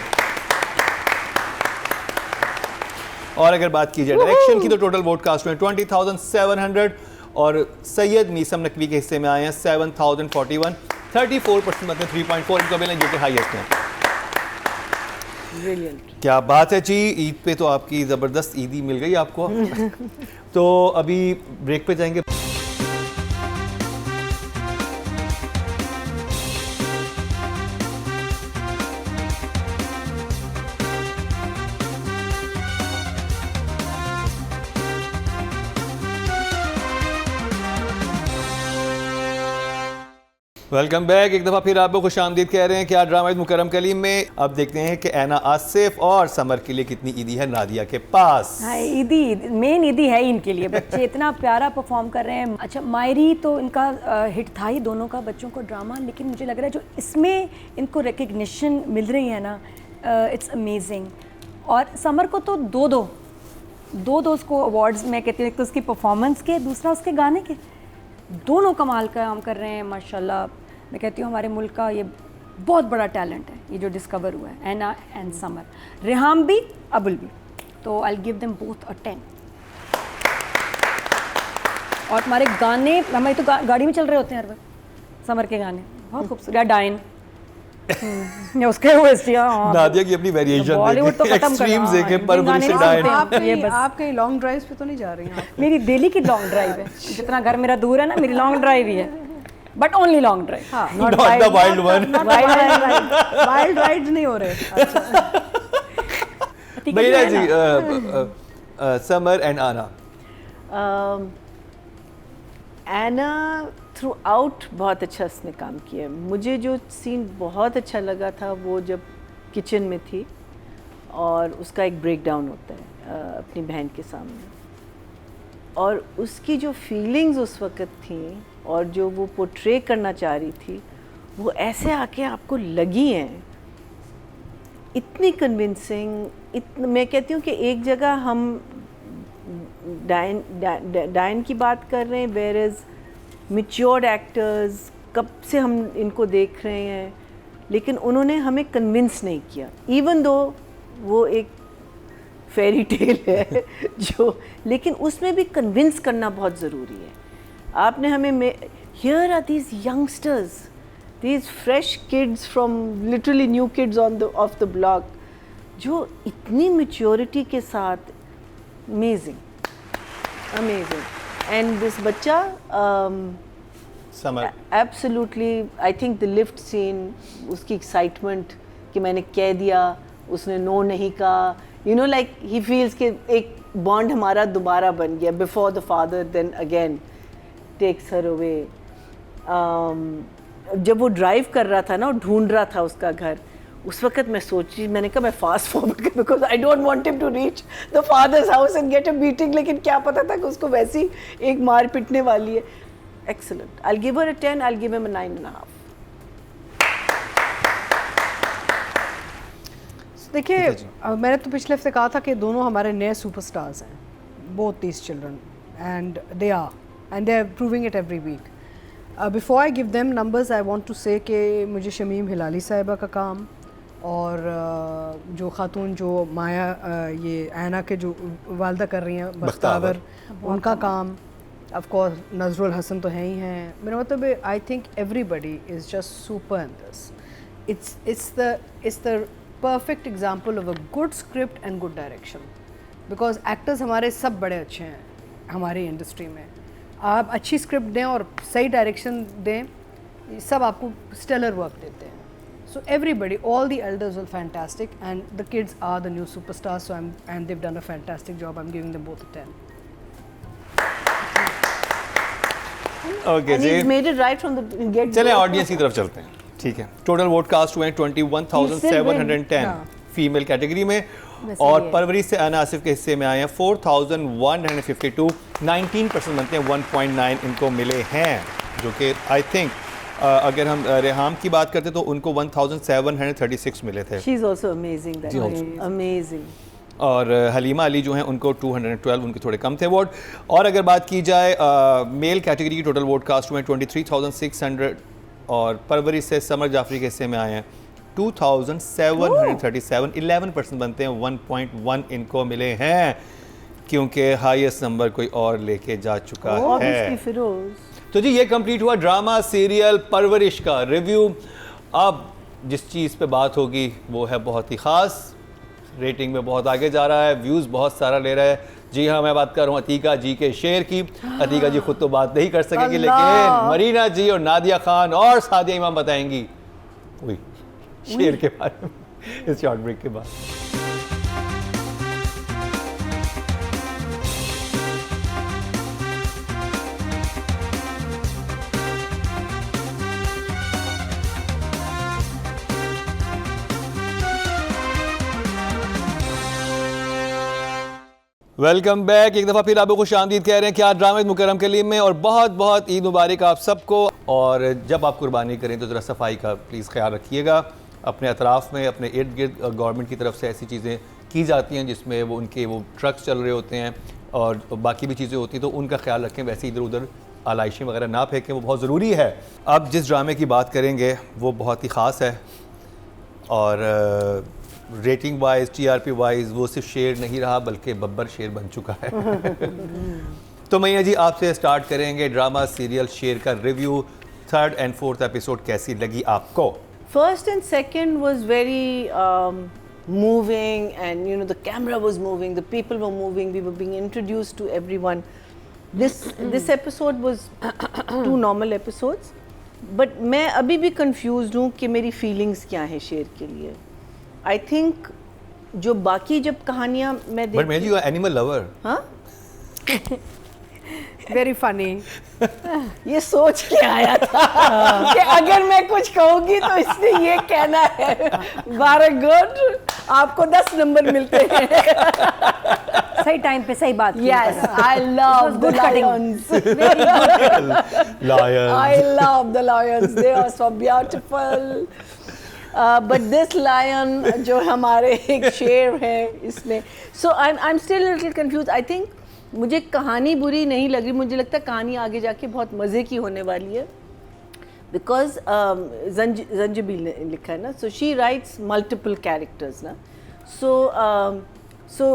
और अगर बात की जाए डायरेक्शन की तो टोटल वोट कास्ट में 20,700, और सैयद मीसम नकवी के हिस्से में आए हैं 7,041, 34% बनते 3.4 इनको मिले, जो कि हाईएस्ट हैं। Brilliant. क्या बात है जी, ईद पे तो आपकी ज़बरदस्त ईदी मिल गई आपको। तो अभी ब्रेक पे जाएंगे। वेलकम बैक, एक दफ़ा फिर आपको खुश आमदीद कह रहे हैं कि आज ड्रामा मुकर्रम कलीम में अब देखते हैं कि ऐना आसिफ और समर के लिए कितनी ईदी है नादिया के पास। हाँ, ईदी मेन ईदी है इनके लिए, बच्चे इतना प्यारा परफॉर्म कर रहे हैं। अच्छा, मायरी तो इनका हिट था ही दोनों का बच्चों को ड्रामा, लेकिन मुझे लग रहा है जो इसमें इनको रिकग्निशन मिल रही है ना, इट्स अमेजिंग। और समर को तो दो उसको अवार्ड्स मैं कहती हूँ, एक तो उसकी परफॉर्मेंस के, दूसरा उसके गाने के। दोनों कमाल का काम कर रहे हैं माशाल्लाह। मैं कहती हूँ हमारे मुल्क का ये बहुत बड़ा टैलेंट है, ये जो डिस्कवर हुआ है, एना एंड समर, रेहाम भी अबुल भी। तो आई गिव देम बोथ अ 10। और तुम्हारे गाने हमारी तो गाड़ी में चल रहे होते हैं हर वक्त, समर के गाने बहुत खूबसूरत। या डाइन उसके नादिया की अपनी वेरिएशन बॉलीवुड तो खत्म एक्सट्रीम्स कर देखे, परवरिश से डाइन। आप कहीं लॉन्ग ड्राइव्स पे तो नहीं जा रही हैं आप? मेरी डेली की लॉन्ग ड्राइव है, जितना घर मेरा दूर है ना, मेरी लॉन्ग ड्राइव ही है, बट ओनली लॉन्ग ड्राइव। हाँ, Not the wild one. Wild rides नहीं हो रहे। अच्छा भैया जी, समर एंड आना। एना थ्रू आउट बहुत अच्छा उसने काम किया। मुझे जो सीन बहुत अच्छा लगा था वो जब किचन में थी और उसका एक ब्रेक डाउन होता है अपनी बहन के सामने, और उसकी जो फीलिंग्स उस वक़्त थी और जो वो पोर्ट्रे करना चाह रही थी वो ऐसे आके आपको लगी हैं, इतनी कन्विंसिंग। मैं कहती हूँ कि एक जगह हम डायन की बात कर रहे हैं, वेयर इज़ मैच्योर्ड एक्टर्स, कब से हम इनको देख रहे हैं, लेकिन उन्होंने हमें कन्विंस नहीं किया, इवन दो वो एक फेरी टेल है जो, लेकिन उसमें भी कन्विंस करना बहुत ज़रूरी है। आपने हमें here are these youngsters, these fresh kids from literally new kids of the block, जो इतनी मैच्योरिटी के साथ, अमेजिंग अमेजिंग। एंड दिस बच्चा Samar, absolutely, I think the lift scene, उसकी एक्साइटमेंट कि मैंने कह दिया, उसने नो नहीं कहा, you know, like he feels कि एक बॉन्ड हमारा दोबारा बन गया, before the father then again takes her away. जब वो ड्राइव कर रहा था ना और ढूंढ रहा था उसका घर, उस वक्त मैं सोची, मैंने कहा मैं फास्ट फॉरवर्ड कर, because I don't want him to reach the father's house and get a beating, लेकिन क्या पता था कि उसको वैसी एक मार पिटने वाली है। Excellent, I give her a 10, I give him a 9.5। देखिए, मैंने तो पिछले हफ्ते कहा था कि दोनों हमारे नए सुपरस्टार्स हैं, both these children, and they are proving it every week. Before I give them numbers, I want to say कि मुझे शमीम हिलाली साहिबा का काम और जो खातून जो माया ये ऐना के जो वालदा कर रही हैं बख्तावर, उनका काम, ऑफ कोर्स नजरुल हसन तो हैं ही हैं। मेरा मतलब है, I think everybody is just super in this. It's the perfect example of a good script and good direction, because actors हमारे सब बड़े अच्छे हैं हमारी इंडस्ट्री में। आप अच्छी स्क्रिप्ट दें और सही डायरेक्शन दें, सब आपको स्टेलर वर्क देते हैं। So everybody, all the elders were fantastic, and the kids are the new superstars. So and they've done a fantastic job. I'm giving them both a 10. Okay, and he's made it right from the get. चलें audience की तरफ चलते हैं, ठीक है। Total vote cast हुए 21,710 female category में, और परवरिश से अना आसिफ के हिस्से में आए हैं 4,152, 19% बनते हैं, 1.9 इनको मिले हैं, जो कि आई थिंक अगर हम रेहाम की बात करते तो उनको 1,736 मिले थे। She's also amazing, that amazing. और हलीमा अली जो हैं उनको 212, उनके थोड़े कम थे वोट। और अगर बात की जाए मेल कैटेगरी की, टोटल वोट कास्ट हुए 23,600, और परवरिश से समर जाफरी के हिस्से में आए हैं 2,737, 11% बनते हैं, 1.1 इनको मिले हैं, क्योंकि हाईएस्ट नंबर कोई और लेके जा चुका है। तो जी ये कंप्लीट हुआ ड्रामा सीरियल परवरिश का रिव्यू। अब जिस चीज़ पे बात होगी वो है बहुत ही ख़ास, रेटिंग में बहुत आगे जा रहा है, व्यूज़ बहुत सारा ले रहा है। जी हाँ, मैं बात कर रहा हूँ अतीका जी के शेर की। अतीका जी खुद तो बात नहीं कर सकेंगी, लेकिन मरीना जी और नादिया खान और सादिया इमाम बताएंगी वही शेर के बारे में इस शॉर्ट ब्रेक के बाद। Welcome back. एक दफ़ा फिर आपको खुश आमदीद कह रहे हैं कि आज ड्रामा मुकर्रम कलीम में, और बहुत बहुत ईद मुबारक आप सबको। और जब आप कुर्बानी करें तो ज़रा सफाई का प्लीज़ ख्याल रखिएगा अपने अतराफ़ में, अपने इर्द गिर्द। गवर्नमेंट की तरफ से ऐसी चीज़ें की जाती हैं जिसमें वो उनके वो ट्रक्स चल रहे होते हैं और बाकी भी चीज़ें होती हैं, तो उनका ख्याल रखें। वैसे इधर उधर आलाइशें वगैरह ना फेंकें, वो बहुत ज़रूरी है। अब जिस ड्रामे की बात करेंगे वो बहुत ही ख़ास है और रेटिंग वाइज, TRP वाइज वो सिर्फ शेर नहीं रहा बल्कि बब्बर शेर बन चुका है। तो मैया जी आपसे स्टार्ट करेंगे ड्रामा सीरियल शेर का review. 3rd and 4th episode कैसी लगी आपको? First and second was very moving, and you know the camera was moving, the people were moving, we were being introduced to everyone. This episode was 2 normal episodes, but मैं अभी भी confused हूँ कि मेरी feelings क्या हैं शेर के लिए. I think जो बाकी जब कहानियाँ मैं But मैया जी you are animal lover. हाँ वेरी फनी। ये सोच के आया था कि अगर मैं कुछ कहूँगी तो इसने ये कहना है। वेरी गुड, आपको 10 नंबर मिलते हैं। सही टाइम पे सही बात की। Yes, I love the lions. Lion. I love the lions. They are so beautiful. But this lion जो हमारे एक शेर है इसमें, so I'm still a little confused. I think मुझे कहानी बुरी नहीं लग रही, मुझे लगता है कहानी आगे जाके बहुत मज़े की होने वाली है, बिकॉज जंजीबील ने लिखा है ना, so she writes multiple characters ना, सो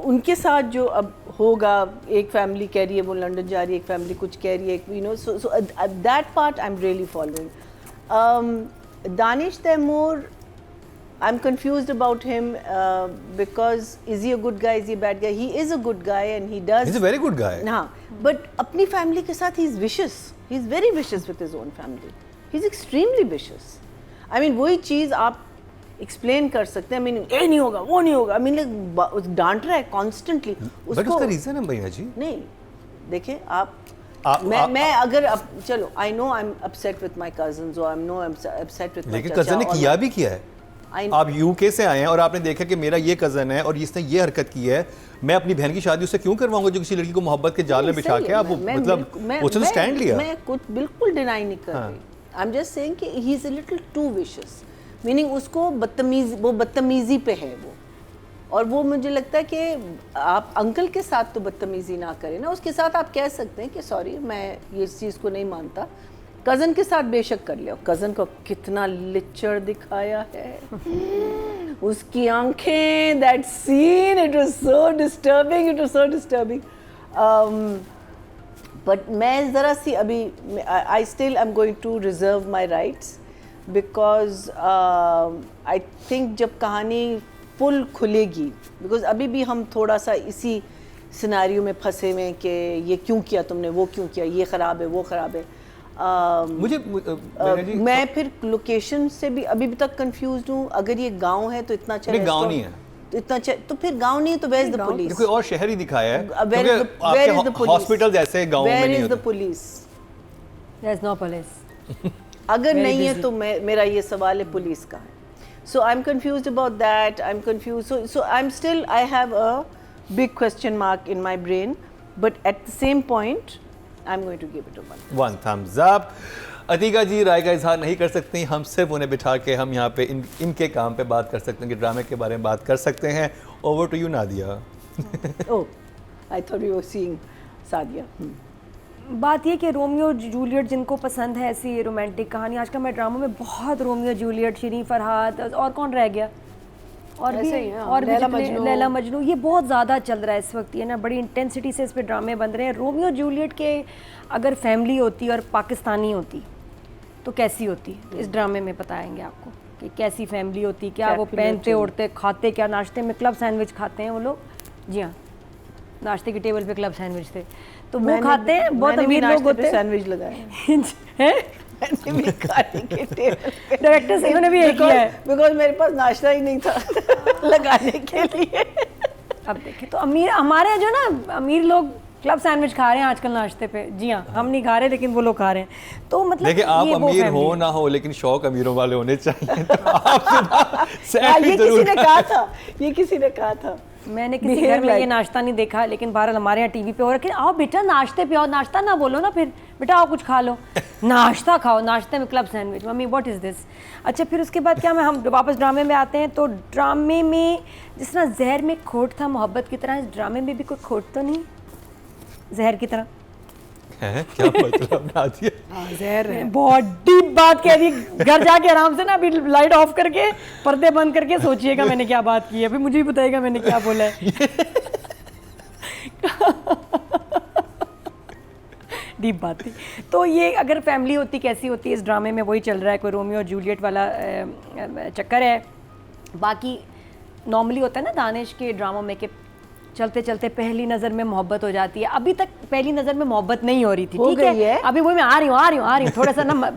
उनके साथ जो अब होगा, एक फैमिली कह रही है वो लंदन जा रही है, एक फैमिली कुछ कह रही है, you know, so that part I am really following. Danish Taimur, I'm confused about him because is he a good guy, is he a bad guy? He is a good guy and he does. He's a very good guy. हाँ, but अपनी family के साथ he's vicious. He's very vicious with his own family. He's extremely vicious. I mean वही चीज़ आप explain कर सकते हैं. I mean ये नहीं होगा, वो नहीं होगा. I mean like डांट रहा है constantly. But उसका reason है भैया जी. नहीं, देखें आप मैं अगर चलो I know I'm upset with my cousins or I'm upset with my लेकिन चाचा. कज़न ने किया भी किया है. आप यूके से आए हैं और आपने देखा कि मेरा ये कज़न है और इसने ये हरकत की है, मैं अपनी बहन की शादी उससे क्यों करवाऊंगा जो किसी लड़की को मोहब्बत के जाल में बिछा के आप मतलब उसने स्टैंड लिया. मैं कुछ बिल्कुल डिनाई नहीं कर रही. आई एम जस्ट सेइंग कि he is a little too vicious, meaning उसको बदतमीजी पे है वो, और वो मुझे लगता है कि आप अंकल के साथ तो बदतमीजी ना करें ना, उसके साथ आप कह सकते हैं कि सॉरी मैं ये चीज़ को नहीं मानता. कज़न के साथ बेशक कर लिया. कज़न को कितना लिचड़ दिखाया है, उसकी आंखें, that scene, it was so disturbing, it was so disturbing. But मैं ज़रा सी अभी I still I am going to reserve my rights, because I think जब कहानी फुल खुलेगी, बिकॉज अभी भी हम थोड़ा सा इसी सिनारियो में फंसे हुए हैं कि ये क्यों किया तुमने, वो क्यों किया, ये ख़राब है, वो ख़राब है. मैं फिर लोकेशन से भी अभी तक कंफ्यूज्ड हूँ. अगर ये गांव है तो इतना अच्छा गांव नहीं है, तो इतना तो फिर गांव नहीं है तो वेयर इज द पुलिस? कोई और शहर ही दिखाया है. Where is the police? Hospital जैसे गांव में नहीं होते. Where is the police? There is no police. अगर नहीं है तो मेरा ये सवाल है पुलिस का है. So I am confused about that. I am confused. So I am still, I have a big question mark in my brain, but at the same point I'm going to give it a 1 thumbs up. Atiqa ji राय का इजहार नहीं कर सकती, हम सिर्फ उन्हें बिठा के हम यहाँ पे इनके काम पे बात कर सकते हैं, कि ड्रामे के बारे में बात कर सकते हैं. Over to you Nadia. Oh, I thought you were seeing Sadia. बात ये कि रोमियो जूलियट जिनको पसंद है ऐसी रोमांटिक कहानी, आजकल मैं ड्रामों में बहुत रोमियो जूलियट, शरीफ फरहाद, और कौन रह गया, और भी लैला मजनू, ये बहुत ज़्यादा चल रहा है इस वक्त. ये ना बड़ी इंटेंसिटी से इस पे ड्रामे बन रहे हैं. रोमियो जूलियट के अगर फैमिली होती और पाकिस्तानी होती तो कैसी होती, इस ड्रामे में बताएंगे आपको कि कैसी फैमिली होती, क्या वो पहनते ओढ़ते, खाते क्या, नाश्ते में क्लब सैंडविच खाते हैं वो लोग. जी हाँ, नाश्ते की टेबल पे क्लब सैंडविच थे तो वो खाते हैं. बहुत अमीर लोग होते हैं. सैंडविच लगाए डायरेक्टर से उन्होंने भी एक किया है, बिकॉज मेरे पास नाश्ता ही नहीं था लगाने के लिए. अब देखिए तो अमीर, हमारे जो ना अमीर लोग क्लब सैंडविच खा रहे हैं आजकल नाश्ते पे. जी हाँ, हम नहीं खा रहे लेकिन वो लोग खा रहे हैं. तो मतलब देखिए आप अमीर हो ना हो लेकिन शौक अमीरों वाले होने चाहिए. तो आप ये किसी ने कहा था, ये किसी ने कहा था. मैंने किसी घर में ये नाश्ता नहीं देखा, लेकिन बहरहाल हमारे यहाँ टीवी पे हो रहा है, आओ बेटा नाश्ते पे आओ, नाश्ता ना बोलो ना, फिर बेटा आओ कुछ खा लो, नाश्ता खाओ, नाश्ते में club sandwich. Mummy what is this. अच्छा, फिर उसके बाद क्या, हम वापस ड्रामे में आते हैं. तो ड्रामे में जिस तरह जहर में खोट था मोहब्बत की तरह, इस ड्रामे में भी कोई खोट तो नहीं जहर की तरह? है क्या मतलब नादिया? जहर है। बहुत डीप बात कह दी। घर जाके आराम से ना अभी लाइट ऑफ करके पर्दे बंद करके सोचिएगा मैंने क्या बात की है, फिर मुझे भी बताइएगा मैंने क्या बोला है। डीप बात थी। तो ये अगर फैमिली होती कैसी होती है, इस ड्रामे में वही चल रहा है, कोई रोमियो और जूलियट वाला चक्कर है। बाकी नॉर्मली होता है ना दानिश के ड्रामों में कि चलते चलते पहली नज़र में मोहब्बत हो जाती है। अभी तक पहली नज़र में मोहब्बत नहीं हो रही थी, ठीक है? अभी वही मैं आ रही हूँ थोड़ा सा ना मॉल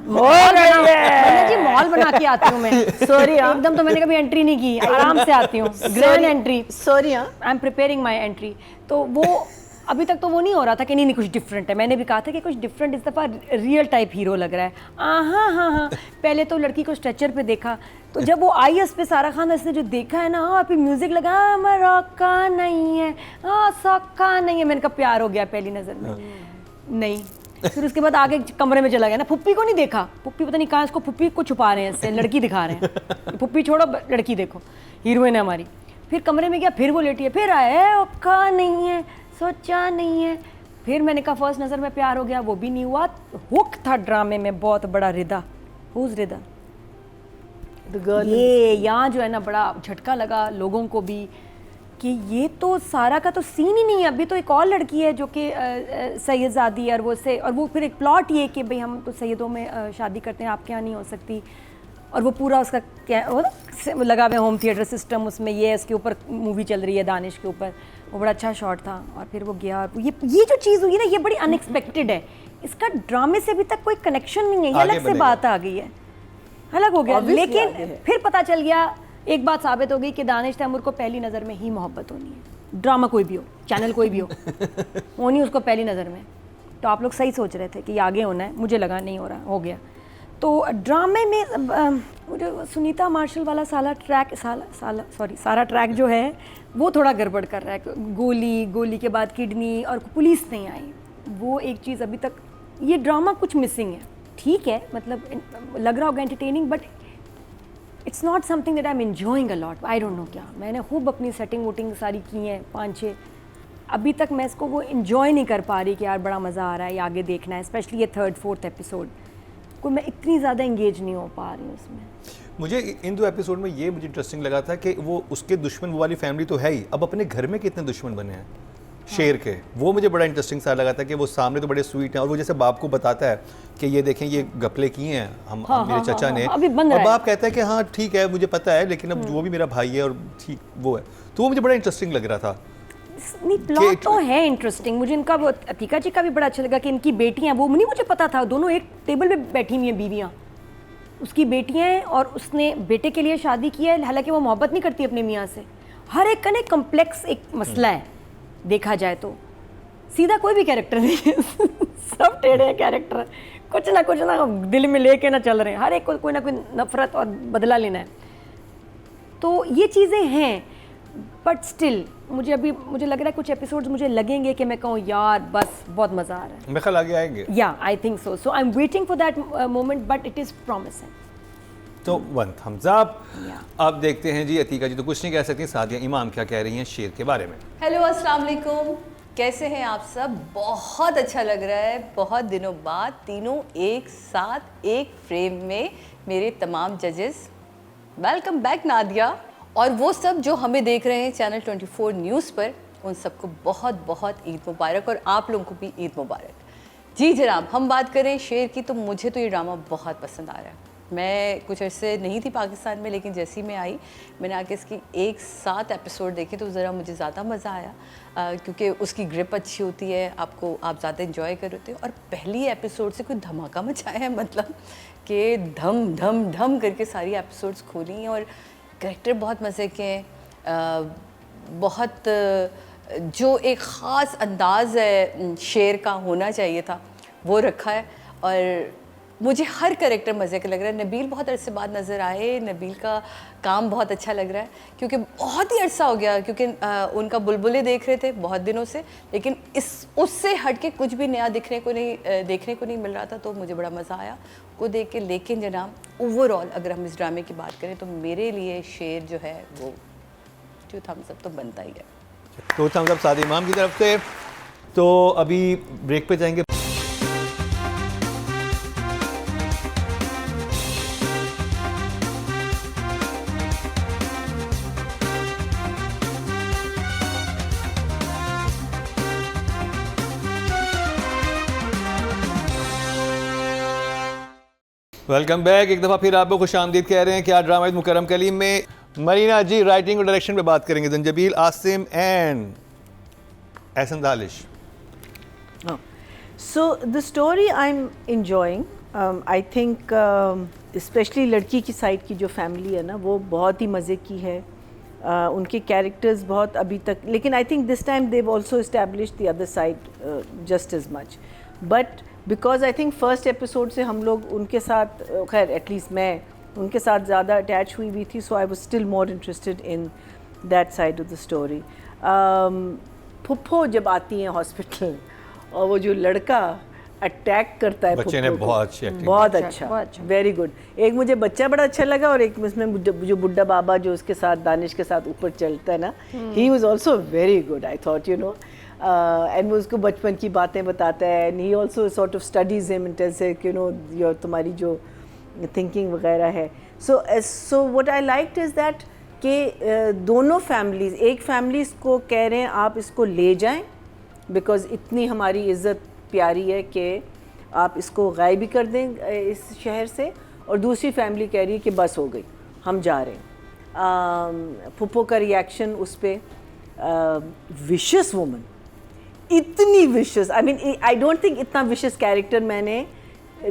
बना के आती हूँ मैं। सॉरी, एकदम तो मैंने कभी एंट्री नहीं की, आराम से आती हूँ, grand entry. Sorry, I am preparing my entry. तो वो अभी तक तो वो नहीं हो रहा था कि नहीं कुछ डिफरेंट है। मैंने भी कहा था कि कुछ डिफरेंट, इस दफ़ा रियल टाइप हीरो लग रहा है। हाँ। पहले तो लड़की को स्ट्रेचर पे देखा, तो जब वो आई पे सारा खान इसने जो देखा है ना, फिर म्यूजिक लगा, मरौका नहीं है, सौका नहीं है, मैंने कहा प्यार हो गया पहली नज़र में। नहीं, फिर उसके बाद आगे कमरे में चला गया ना, फुप्पी को नहीं देखा, फुप्पी पता नहीं कहाँ, इसको फुप्पी को छुपा रहे हैं, इससे लड़की दिखा रहे हैं, फुप्पी छोड़ो लड़की देखो, हीरोइन है हमारी। फिर कमरे में गया, फिर वो लेटी है, फिर आए औका नहीं है, सोचा नहीं है। फिर मैंने कहा फर्स्ट नज़र में प्यार हो गया, वो भी नहीं हुआ। हुक था ड्रामे में बहुत बड़ा, रिदा, हुज रिदा, ये यहाँ जो है ना बड़ा झटका लगा लोगों को भी कि ये तो सारा का तो सीन ही नहीं है। अभी तो एक और लड़की है जो कि सैयदजादी है, और वो से, और वो फिर एक प्लॉट ये कि भाई हम तो सैयदों में शादी करते हैं, आपके यहाँ नहीं हो सकती। और वो पूरा उसका क्या वो लगा हुआ होम थिएटर सिस्टम, उसमें ये इसके ऊपर मूवी चल रही है दानिश के ऊपर, वो बड़ा अच्छा शॉट था। और फिर वो गया, और ये जो चीज़ हुई ना, ये बड़ी अनएक्सपेक्टेड है, इसका ड्रामे से अभी तक कोई कनेक्शन नहीं है, ये अलग से बात आ गई है, अलग हो गया। लेकिन फिर पता चल गया, एक बात साबित हो गई कि दानिश तैमूर को पहली नज़र में ही मोहब्बत होनी है। ड्रामा कोई भी हो, चैनल कोई भी हो, होनी उसको पहली नज़र में। तो आप लोग सही सोच रहे थे कि ये आगे होना है, मुझे लगा नहीं हो रहा, हो गया। तो ड्रामे में मुझे सुनीता मार्शल वाला सारा ट्रैक जो है वो थोड़ा गड़बड़ कर रहा है। गोली के बाद किडनी, और पुलिस नहीं आई, वो एक चीज़ अभी तक, ये ड्रामा कुछ मिसिंग है। ठीक है, मतलब लग रहा होगा entertaining, but it's not something that I am enjoying a lot. I don't no क्या, मैंने खूब अपनी सेटिंग वोटिंग सारी की हैं 5-6, अभी तक मैं इसको वो इन्जॉय नहीं कर पा रही कि यार बड़ा मज़ा आ रहा है, ये आगे देखना है। स्पेशली ये 3rd-4th एपिसोड को मैं इतनी ज़्यादा इंगेज नहीं हो पा रही हूँ उसमें। मुझे इन 2 एपिसोड में ये मुझे इंटरेस्टिंग लगा था कि वो उसके दुश्मन, वो वाली फैमिली तो है ही, अब अपने घर में कितने दुश्मन बने हैं शेर के, वो मुझे बड़ा इंटरेस्टिंग सा लगा था कि वो सामने तो बड़े स्वीट हैं, और वो जैसे बाप को बताता है कि ये देखें ये गपले किए हैं हम, मेरे चाचा ने, और बाप कहता है कि हाँ ठीक है मुझे पता है, लेकिन अब वो भी मेरा भाई है और ठीक वो है। तो वो मुझे बड़ा इंटरेस्टिंग लग रहा था। नहीं, प्लॉट तो है इंटरेस्टिंग। मुझे इनका वो अतीका जी का भी बड़ा अच्छा लगा कि इनकी बेटियां, वो नहीं मुझे पता था, दोनों एक टेबल पे बैठी हुई हैं बीवियां, उसकी बेटियां हैं, और उसने बेटे के लिए शादी की है, हालांकि वो मोहब्बत नहीं करती अपने मियाँ से। हर एक का ना कम्प्लेक्स एक मसला है, देखा जाए तो सीधा कोई भी कैरेक्टर नहीं है सब टेढ़े कैरेक्टर, कुछ ना दिल में लेके ना चल रहे हैं, हर एक को कोई ना कोई नफरत और बदला लेना है। तो ये चीज़ें हैं, बट स्टिल मुझे लग रहा है कुछ एपिसोड्स मुझे लगेंगे कि मैं कहूँ यार बस बहुत मज़ा आ रहा है। मेरे ख्याल आगे आएंगे, या I think so I am waiting for that moment, but it is promising. तो 1 thumbs up। अब देखते हैं जी, अतीका जी तो कुछ नहीं कह सकती, सादिया इमाम क्या कह रही हैं शेर के बारे में। हेलो, अस्सलाम वालेकुम, कैसे हैं आप सब? बहुत अच्छा लग रहा है, बहुत दिनों बाद तीनों एक साथ एक फ्रेम में मेरे तमाम जजेस। वेलकम बैक नादिया, और वो सब जो हमें देख रहे हैं चैनल 24 न्यूज़ पर, उन सबको बहुत बहुत ईद मुबारक, और आप लोगों को भी ईद मुबारक। जी जनाब, हम बात करें शेर की, तो मुझे तो ये ड्रामा बहुत पसंद आ रहा है। मैं कुछ अर्से नहीं थी पाकिस्तान में, लेकिन जैसे ही मैं आई मैंने आके इसकी एक साथ एपिसोड देखे तो ज़रा मुझे ज़्यादा मज़ा आया, क्योंकि उसकी ग्रिप अच्छी होती है, आप ज़्यादा इंजॉय कर रहे हो। और पहली एपिसोड से कोई धमाका मचाया है, मतलब कि धम धम धम करके सारी एपिसोड्स खोली हैं, और कैरेक्टर बहुत मज़े के हैं, बहुत जो एक ख़ास अंदाज़ है शेर का होना चाहिए था वो रखा है, और मुझे हर कैरेक्टर मज़े का लग रहा है। नबील बहुत अरसे बाद नज़र आए, नबील का काम बहुत अच्छा लग रहा है, क्योंकि बहुत ही अरसा हो गया, क्योंकि उनका बुलबुलें देख रहे थे बहुत दिनों से, लेकिन उससे हट के कुछ भी नया देखने को नहीं मिल रहा था, तो मुझे बड़ा मज़ा आया को देख के। लेकिन जनाब ओवरऑल अगर हम इस ड्रामे की बात करें तो मेरे लिए शेर जो है वो 2 thumbs up तो बनता ही है। 2 thumbs up सादिया इमाम की तरफ से। तो अभी ब्रेक पे जाएंगे। Welcome back. एक दफ़ा फिर आपको खुश आमदीद कह रहे हैं कि आज ड्रामा मुकरम कलीम में मरीना जी राइटिंग और डायरेक्शन पे बात करेंगे, Zanjabeel Asim and Ahsan Dalish. So the story I'm enjoying, I think especially लड़की की साइड की जो फैमिली है ना वो बहुत ही मज़े की है। उनके कैरेक्टर्स बहुत अभी तक, लेकिन I think this time they've also established the other side just as much, but because I think first episode से हम लोग उनके साथ, खैर एटलीस्ट मैं उनके साथ ज़्यादा अटैच हुई थी, so I was still more interested in that side of the story. फुप्पो जब आती हैं हॉस्पिटल और वो जो लड़का अटैक करता है बच्चे ने फुप्पो को, बहुत अच्छी एक्टिंग बहुत बहुत अच्छा, अच्छा। Very good. एक मुझे बच्चा बड़ा अच्छा लगा और एक उसमें जो बुड्ढा बाबा जो उसके साथ दानिश के साथ ऊपर चलता है ना, he was also very good, I thought, you know, and वो उसको बचपन की बातें बताता है, and he also sort of studies him and tells you know your तुम्हारी जो थिंकिंग वगैरह है। So what I liked is that कि दोनों फैमिलीज़, एक फैमिलीज़ को कह रहे हैं आप इसको ले जाएं बिकॉज़ इतनी हमारी इज़्ज़त प्यारी है कि आप इसको गायब भी कर दें इस शहर से, और दूसरी फैमिली कह रही है कि बस हो गई, हम जा रहे हैं। फुप्पो का रिएक्शन उस पर, विशियस वुमन, इतनी vicious, I mean I don't think इतना विशियस कैरेक्टर मैंने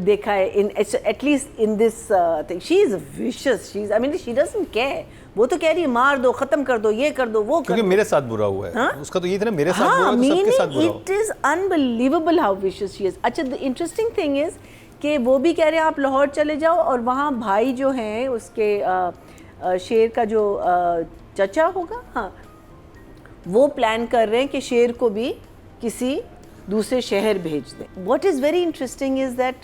देखा है in at least in this thing. She is vicious, she is, I mean she doesn't care, वो तो कह रही है मार दो, ख़त्म कर दो, ये कर दो, वो कर क्योंकि दो। मेरे साथ बुरा हुआ है। हाँ? उसका तो ये था ना, मेरे साथ बुरा हुआ तो सबके साथ बुरा it is unbelievable how vicious she is. अच्छा, द इंटरेस्टिंग थिंग इज़ कि वो भी कह रहे हैं आप लाहौर चले जाओ, और वहाँ भाई जो हैं उसके शेर का जो चचा होगा, हाँ, वो प्लान कर रहे हैं कि शेर को भी किसी दूसरे शहर भेज दें। What is very interesting is that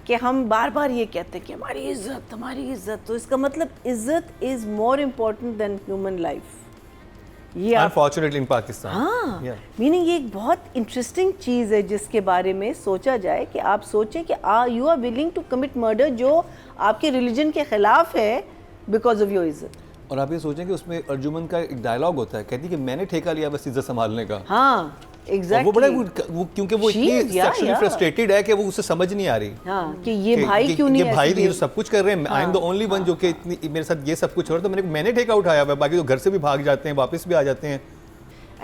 कि हम बार बार ये कहते हैं कि हमारी इज़्ज़त, हमारी इज़्ज़त, तो इसका मतलब इज़्ज़त is more important then human life. ये आप, अनफॉर्चुनेटली इन पाकिस्तान। हाँ, Yeah. मीनिंग ये एक बहुत इंटरेस्टिंग चीज़ है जिसके बारे में सोचा जाए कि आप सोचें कि you are willing to commit murder जो आपके रिलीजन के खिलाफ है बिकॉज ऑफ योर इज़्ज़त। और आप ये सोचें कि उसमें अर्जुमन का एक डायलॉग होता है, कहती है कि मैंने ठेका लिया बस इज्जत संभालने का। हाँ, और एग्जैक्टली। वो बड़ा वो क्योंकि वो She इतनी is, yeah, sexually yeah. Frustrated है कि वो उसे समझ नहीं आ रही हाँ, कि ये भाई क्यों नहीं ये भाई ऐसे ये सब कुछ कर रहे हैं, I am the only one जो कि इतनी मेरे साथ ये सब कुछ हो रहा है, तो मैंने ठेका उठाया हुआ है, बाकी तो घर से भी भाग जाते हैं, वापस भी आ जाते हैं।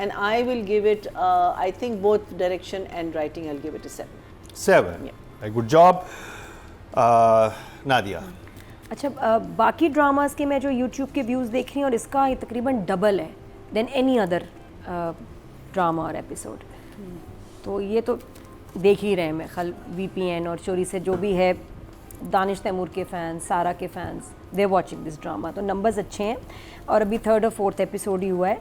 And I will give it, I think both direction and writing, I'll give it a 7. 7 good job. Nadia. अच्छा, बाकी ड्रामास के मैं जो यूट्यूब के व्यूज़ देख रही हूँ और इसका ये तकरीबन डबल है देन एनी अदर ड्रामा और एपिसोड, तो ये तो देख ही रहे हैं मैं खल VPN और चोरी से जो भी है, दानिश तैमूर के फ़ैन्स, सारा के fans, they watching this drama, तो नंबर्स अच्छे हैं और अभी 3rd और 4th एपिसोड ही हुआ है।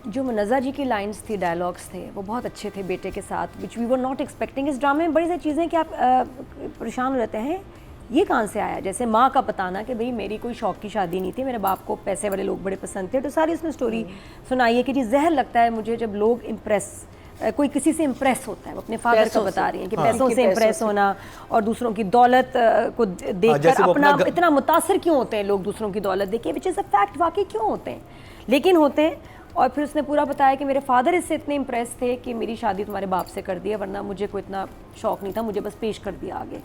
जो मुनज़्ज़ा जी की लाइंस थी, डायलॉग्स थे, वो बहुत अच्छे थे बेटे के साथ, which we were not expecting. इस ड्रामे में बड़ी सारी चीज़ें कि आप परेशान हो जाते हैं, ये कहाँ से आया, जैसे माँ का बताना कि भाई मेरी कोई शौक की शादी नहीं थी, मेरे बाप को पैसे वाले लोग बड़े पसंद थे, तो सारी उसने स्टोरी सुनाई है कि जी जहर लगता है मुझे जब लोग कोई किसी से इम्प्रेस होता है, वो अपने फादर का बता रही हैं कि पैसों से इम्प्रेस होना और दूसरों की दौलत को देखकर अपना इतना मुतासर क्यों होते हैं लोग दूसरों की दौलत देख के, विच इज़ अ फैक्ट, वाकई क्यों होते हैं, लेकिन होते हैं। और फिर उसने पूरा बताया कि मेरे फादर इससे इतने इम्प्रेस थे कि मेरी शादी तुम्हारे बाप से कर दी है, वरना मुझे कोई इतना शौक नहीं था, मुझे बस पेश कर दिया आगे।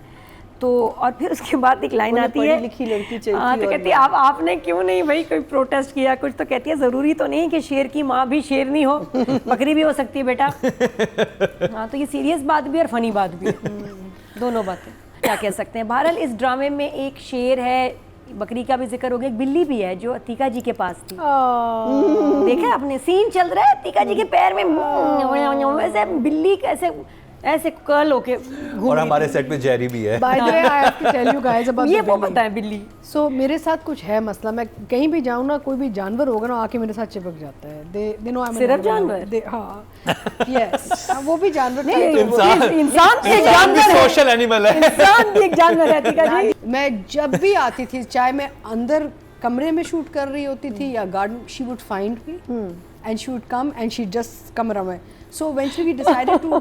तो और फिर उसके बाद एक लाइन आती है, लिखी लड़की चाहिए, हाँ, तो कहती है आपने क्यों नहीं भाई कोई प्रोटेस्ट किया कुछ, तो कहती है ज़रूरी तो नहीं कि शेर की माँ भी शेरनी हो, बकरी भी हो सकती है बेटा। हाँ, तो ये सीरियस बात भी और फनी बात भी है, दोनों बातें क्या कह सकते हैं। बहरहाल इस ड्रामे में एक शेर है, बकरी का भी जिक्र हो गया, एक बिल्ली भी है जो अतीका जी के पास थी, देखा आपने सीन चल रहा है, अतीका जी के पैर में वैसे बिल्ली कैसे ऐसे कर्ल होके और हमारे सेट पे जेरी भी है। By the way, I have to tell you guys about ये the वो बिल्ली। पता है बिल्ली। सो मेरे साथ कुछ है मसला, मैं कहीं भी जाऊँ ना, कोई भी जानवर होगा ना आके मेरे साथ चिपक जाता है। दे नो आई सिर्फ जानवर? हाँ, यस, वो भी जानवर नहीं, इंसान भी एक जानवर है, सोशल एनिमल है, इंसान भी एक जानवर है अतीका जी। मैं जब भी आती थी, चाहे मैं अंदर कमरे में शूट कर रही होती थी या garden, she would find me and she would come and she just come around. So eventually we decided to,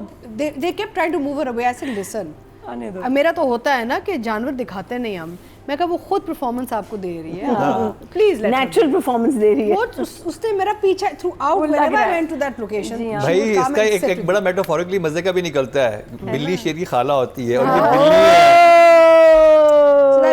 they kept trying to move her away. I said, listen, आने दो। मेरा तो होता है ना कि जानवर दिखाते नहीं हम, मैं कहा वो खुद परफॉर्मेंस आपको दे रही है, प्लीज नेचुरल परफॉर्मेंस दे रही है। वो उसने मेरा पीछा throughout whenever I went to that location. भाई इसका एक बड़ा मेटाफोरिकली मजे का भी निकलता है, बिल्ली शेर की खाला होती है और ये बिल्ली है।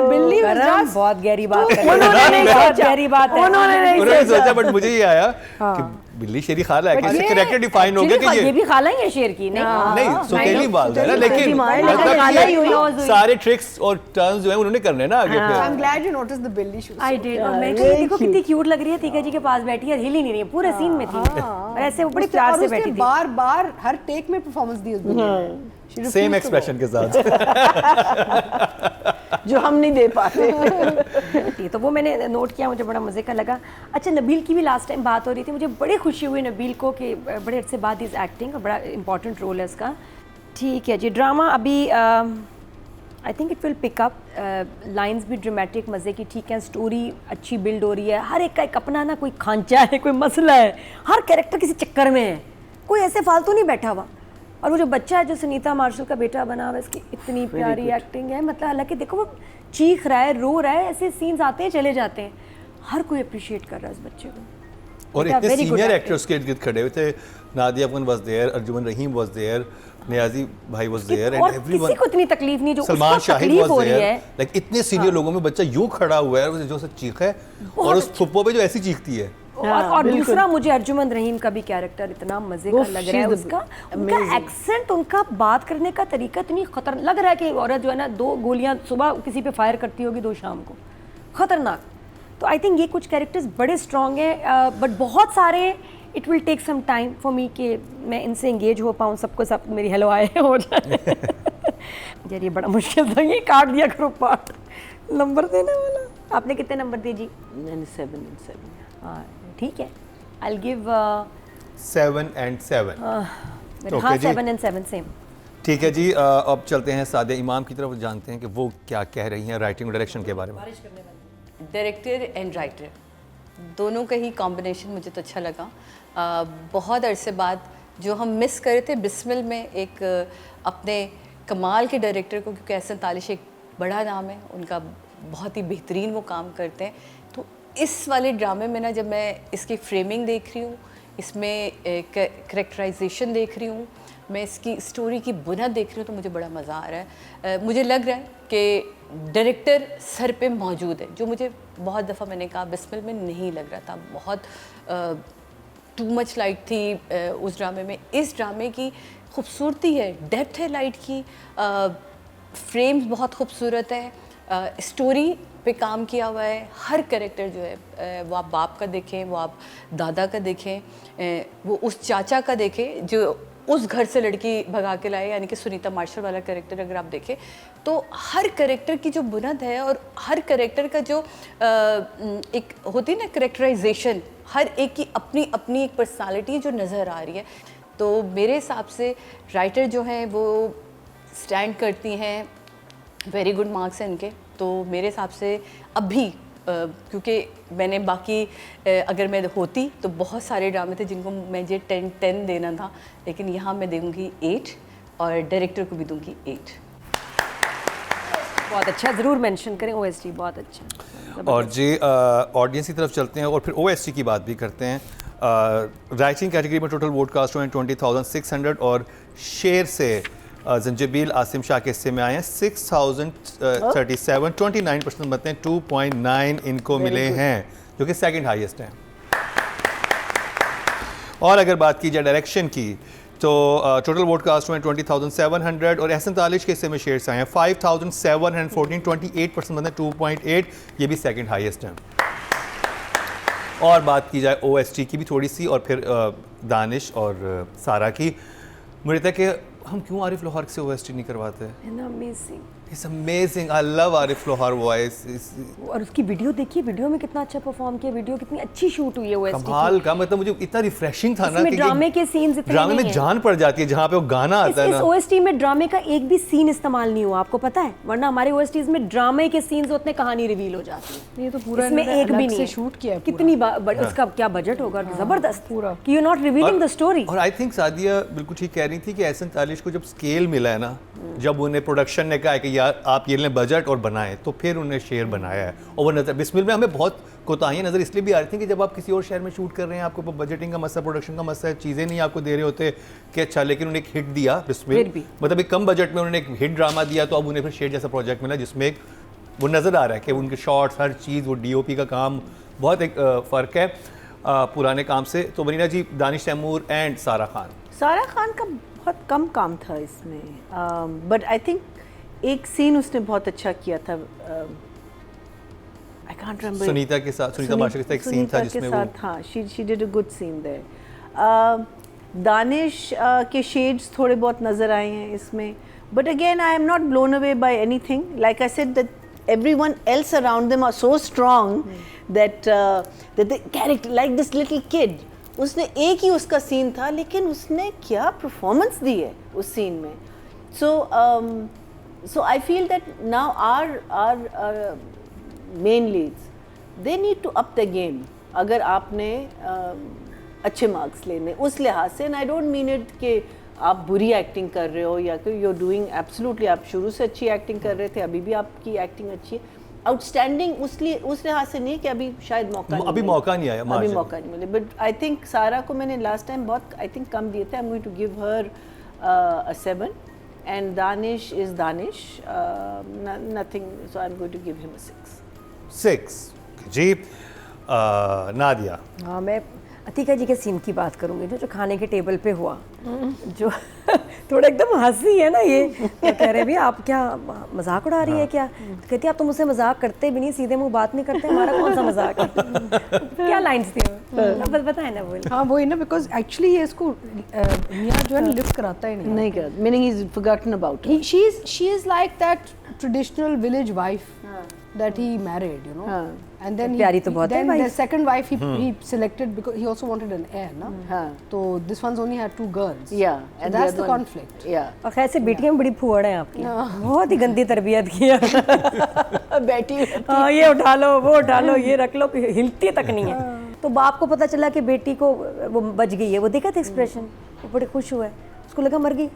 बिल्ली करम बहुत गहरी बात है, बहुत गहरी बात है। उन्होंने सोचा, बट मुझे ये आया कि बिल्ली शेर की खाला है, कैसे कैरेक्टर डिफाइन हो गया कि ये भी खाला ही है शेर की, नहीं नहीं सोकेली वाल है ना, लेकिन खाला ही हुई। मतलब सारे ट्रिक्स और टर्न्स जो है उन्होंने करने ना आगे फिर। I am glad you notice the बिल्ली शूज। I did. और मैं कहा देखो कितनी क्यूट लग रही है, तीका जी के पास बैठी है, हिल ही नहीं रही है, पूरे सीन में थी और ऐसे वो बड़ी प्यार से बैठी थी। बार-बार हर टेक में परफॉर्मेंस दी उस बिल्ली, सेम एक्सप्रेशन के साथ जो हम नहीं दे पाते। तो वो मैंने नोट किया, मुझे बड़ा मज़े का लगा। अच्छा, नबील की भी लास्ट टाइम बात हो रही थी, मुझे बड़ी खुशी हुई नबील को कि बड़े अरसे बाद इस एक्टिंग का बड़ा इंपॉर्टेंट रोल है इसका। ठीक है जी, ड्रामा अभी I think it will pick up, lines भी ड्रामेटिक मज़े की ठीक है, स्टोरी अच्छी बिल्ड हो रही है, हर एक का एक अपना ना कोई खांचा है, कोई मसला है, हर कैरेक्टर किसी चक्कर में है, कोई ऐसे फालतू नहीं बैठा हुआ। और वो जो बच्चा है जो सुनीता मार्शल का बेटा बना हुआ है, इसकी इतनी प्यारी एक्टिंग है, मतलब हालांकि देखो वो चीख रहा है, रो रहा है, ऐसे सीन्स आते हैं चले जाते हैं, हर कोई अप्रिशिएट कर रहा है इस बच्चे को। और इतने सीनियर एक्टर्स के इर्द खड़े हुए थे, Nadia Afghan was there, Arjumand Rahim was there, Niazi भाई वाज देयर एंड एवरीवन। किसी को इतनी तकलीफ नहीं जो सलमान शाहिद हो रही है, लाइक इतने सीनियर लोगों में बच्चा यूं खड़ा हुआ है जो से चीखा है, और उस फुप्पो पे जो ऐसी चीखती है। और दूसरा मुझे अर्जुमन रहीम का भी कैरेक्टर इतना मजे का लग रहा है, उसका उनका एक्सेंट, उनका बात करने का तरीका इतनी खतरनाक लग रहा है कि औरत जो है ना 2 गोलियां सुबह किसी पे फायर करती होगी, 2 शाम को, खतरनाक। तो आई थिंक ये कुछ कैरेक्टर्स बड़े स्ट्रॉन्ग हैं, बट बहुत सारे it will take some time for me कि मैं इनसे एंगेज हो पाऊँ, सबको सब मेरी हेलो आए हो जाए। यार ये बड़ा मुश्किल था, ये काट दिया करो पार्ट, नंबर देने वाला। आपने कितने नंबर दिए जी? मैंने 7 and 7। हाँ ठीक है, आई गिव 7 and 7। हाँ 7 and 7 सेम। ठीक है जी, अब चलते हैं सादे इमाम की तरफ, जानते हैं कि वो क्या कह रही हैं राइटिंग और डायरेक्शन के बारे में। डायरेक्टर एंड राइटर दोनों का ही कॉम्बिनेशन मुझे तो अच्छा लगा। बहुत अरसे बाद जो हम मिस कर रहे थे बिस्मिल में एक अपने कमाल के डायरेक्टर को, क्योंकि एहसन तालिश एक बड़ा नाम है, उनका बहुत ही बेहतरीन वो काम करते हैं। तो इस वाले ड्रामे में ना, जब मैं इसकी फ्रेमिंग देख रही हूँ, इसमें करेक्टराइजेशन देख रही हूँ, मैं इसकी स्टोरी की बुनियाद देख रही हूँ, तो मुझे बड़ा मज़ा आ रहा है। मुझे लग रहा है कि डायरेक्टर सर पे मौजूद है, जो मुझे बहुत दफ़ा मैंने कहा बिस्मिल में नहीं लग रहा था। बहुत टू मच लाइट थी उस ड्रामे में। इस ड्रामे की खूबसूरती है, डेप्थ है लाइट की, फ्रेम्स बहुत खूबसूरत है, स्टोरी पे काम किया हुआ है। हर कैरेक्टर जो है, वो आप बाप का देखें, वो आप दादा का देखें, वो उस चाचा का देखें जो उस घर से लड़की भगा के लाए, यानी कि सुनीता मार्शल वाला कैरेक्टर अगर आप देखें, तो हर कैरेक्टर की जो बुनियाद है और हर कैरेक्टर का जो एक होती है ना करेक्टराइजेशन, हर एक की अपनी अपनी एक पर्सनालिटी जो नज़र आ रही है। तो मेरे हिसाब से राइटर जो हैं वो स्टैंड करती हैं, वेरी गुड मार्क्स हैं इनके। तो मेरे हिसाब से अभी क्योंकि मैंने बाकी अगर मैं होती तो बहुत सारे ड्रामे थे जिनको मुझे 10 देना था, लेकिन यहाँ मैं दूँगी 8 और डायरेक्टर को भी दूँगी 8। बहुत अच्छा, ज़रूर मेंशन करें OST, बहुत अच्छा। और जी ऑडियंस की तरफ चलते हैं और फिर OST की बात भी करते हैं। राइटिंग कैटेगरी में टोटल वोट कास्ट हुए हैं 20,600 और शेर से जंजबील आसिम शाह के हिस्से में आए हैं 6,037, 29% मत हैं, 2.9 इनको मिले हैं, जो कि सेकंड हाईएस्ट हैं। और अगर बात की जाए डायरेक्शन की, तो टोटल वोट कास्ट हुए 20,700 और एहसन तालिश के हिस्से में शेयर से आए हैं 5,714, 28% मत हैं, 2.8, ये भी सेकंड हाईएस्ट हैं। और बात की जाए OST की भी थोड़ी सी, और फिर दानिश और सारा की, मुझे लगता है कि हम क्यों आरिफ लोहार से OST नहीं करवाते? Amazing, it's amazing, I love Arif लोहार वॉइस। और उसकी वीडियो देखिए, वीडियो में कितना अच्छा परफॉर्म किया, वीडियो कितनी अच्छी शूट हुई है OST कमाल का, मतलब मुझे इतना रिफ्रेशिंग था ना कि ड्रामे के सीन्स इतने ड्रामे में जान पड़ जाती है जहाँ पे वो गाना आता है ना। इस OST में ड्रामे का एक भी सीन इस्तेमाल नहीं हुआ, आपको पता है, वरना हमारे OSTs में ड्रामे के सीन्स होते हैं, कहानी रिवील हो जाती है। ये तो पूरा इसमें एक भी नहीं शूट किया है, कितनी उसका क्या बजट होगा, जबरदस्त पूरा, कि you not revealing the story. और आई थिंक सादिया बिल्कुल ठीक कह रही थी कि एहसन तालिश को जब स्केल मिला है ना, जब उन्हें प्रोडक्शन ने कहा है कि यार आप ये लें बजट और बनाएं, तो फिर उन्हें शेर बनाया है। और वो नज़र बिस्मिल में हमें बहुत कोताहियाँ नज़र इसलिए भी आ रही थी कि जब आप किसी और शहर में शूट कर रहे हैं, आपको बजटिंग का मसला, प्रोडक्शन का मसला है, चीज़ें नहीं आपको दे रहे होते कि अच्छा, लेकिन उन्हें एक हिट दिया बिस्मिल, मतलब एक कम बजट में उन्होंने एक हिट ड्रामा दिया, तो अब उन्हें फिर शेर जैसा प्रोजेक्ट मिला जिसमें एक वो नज़र आ रहा है कि उनके शॉट्स, हर चीज़, वो DOP का काम बहुत एक फ़र्क है पुराने काम से। तो वरीना जी, दानिश तैमूर एंड सारा खान का बहुत कम काम था इसमें, बट आई थिंक एक सीन उसने बहुत अच्छा किया था। आई कांट रिमेंबर, सुनीता के साथ, सुनीता बादशाह के साथ एक सीन था जिसमें वो, हाँ, she did a good scene there. Danish के शेड्स थोड़े बहुत नज़र आए हैं इसमें, but again I am not blown away by anything. Like I said that everyone else around them are so strong that that the character, like this little kid, उसने एक ही उसका सीन था लेकिन उसने क्या परफॉर्मेंस दी है उस सीन में। So I feel that now our main leads, they need to up the game अगर आपने अच्छे मार्क्स लेने उस लिहाज से। And I don't mean it कि आप बुरी एक्टिंग कर रहे हो या कि यू आर डूइंग एब्सोल्युटली, आप शुरू से अच्छी एक्टिंग कर रहे थे, अभी भी आपकी एक्टिंग अच्छी है, आउटस्टैंडिंग, उस लिहाज से नहीं कि अभी शायद मौका नहीं आया, अभी मौका नहीं मिले। बट आई थिंक सारा को मैंने लास्ट टाइम बहुत आई थिंक कम दिए थे। I am going to give her a 7 and Danish is Danish, nothing, so I'm going to give him a 6 जी। नादिया, हाँ, मैं अतिका जी के सीन की बात करूंगी जो खाने के टेबल पे हुआ, जो थोड़ा एकदम हंसी है ना ये। तो कह रहे भैया आप क्या मजाक उड़ा रही है क्या? तो कहती है आप तो मुझसे मजाक करते भी नहीं, सीधे मुंह बात नहीं करते, हमारा कौन सा मजाक है? क्या लाइंस थी वो बस बताए ना बोल। हाँ वही ना, बिकॉज एक्चुअली ये इसको मियाँ जो है ना लिफ्ट कराता ही नहीं कर, meaning he is forgotten about it. she is like that traditional village wife that he married, you know. And then प्यारी तो बहुत है then भाई। the second wife he selected because he also wanted an heir, ना? तो this one's only had 2 girls. Yeah, so and that's the the other one- conflict. Yeah, और खैर से बेटियां बड़ी फुहड़ हैं आपकी, बहुत ही गंदी तरबियत किया। बैठी हाँ, ये उठा लो, वो उठा लो, ये रख लो, हिलती तक नहीं है। तो बाप को पता चला कि बेटी को वो बच गई है, वो देखा था एक्सप्रेशन, वो बड़े खुश हुए, उसको लगा मर गई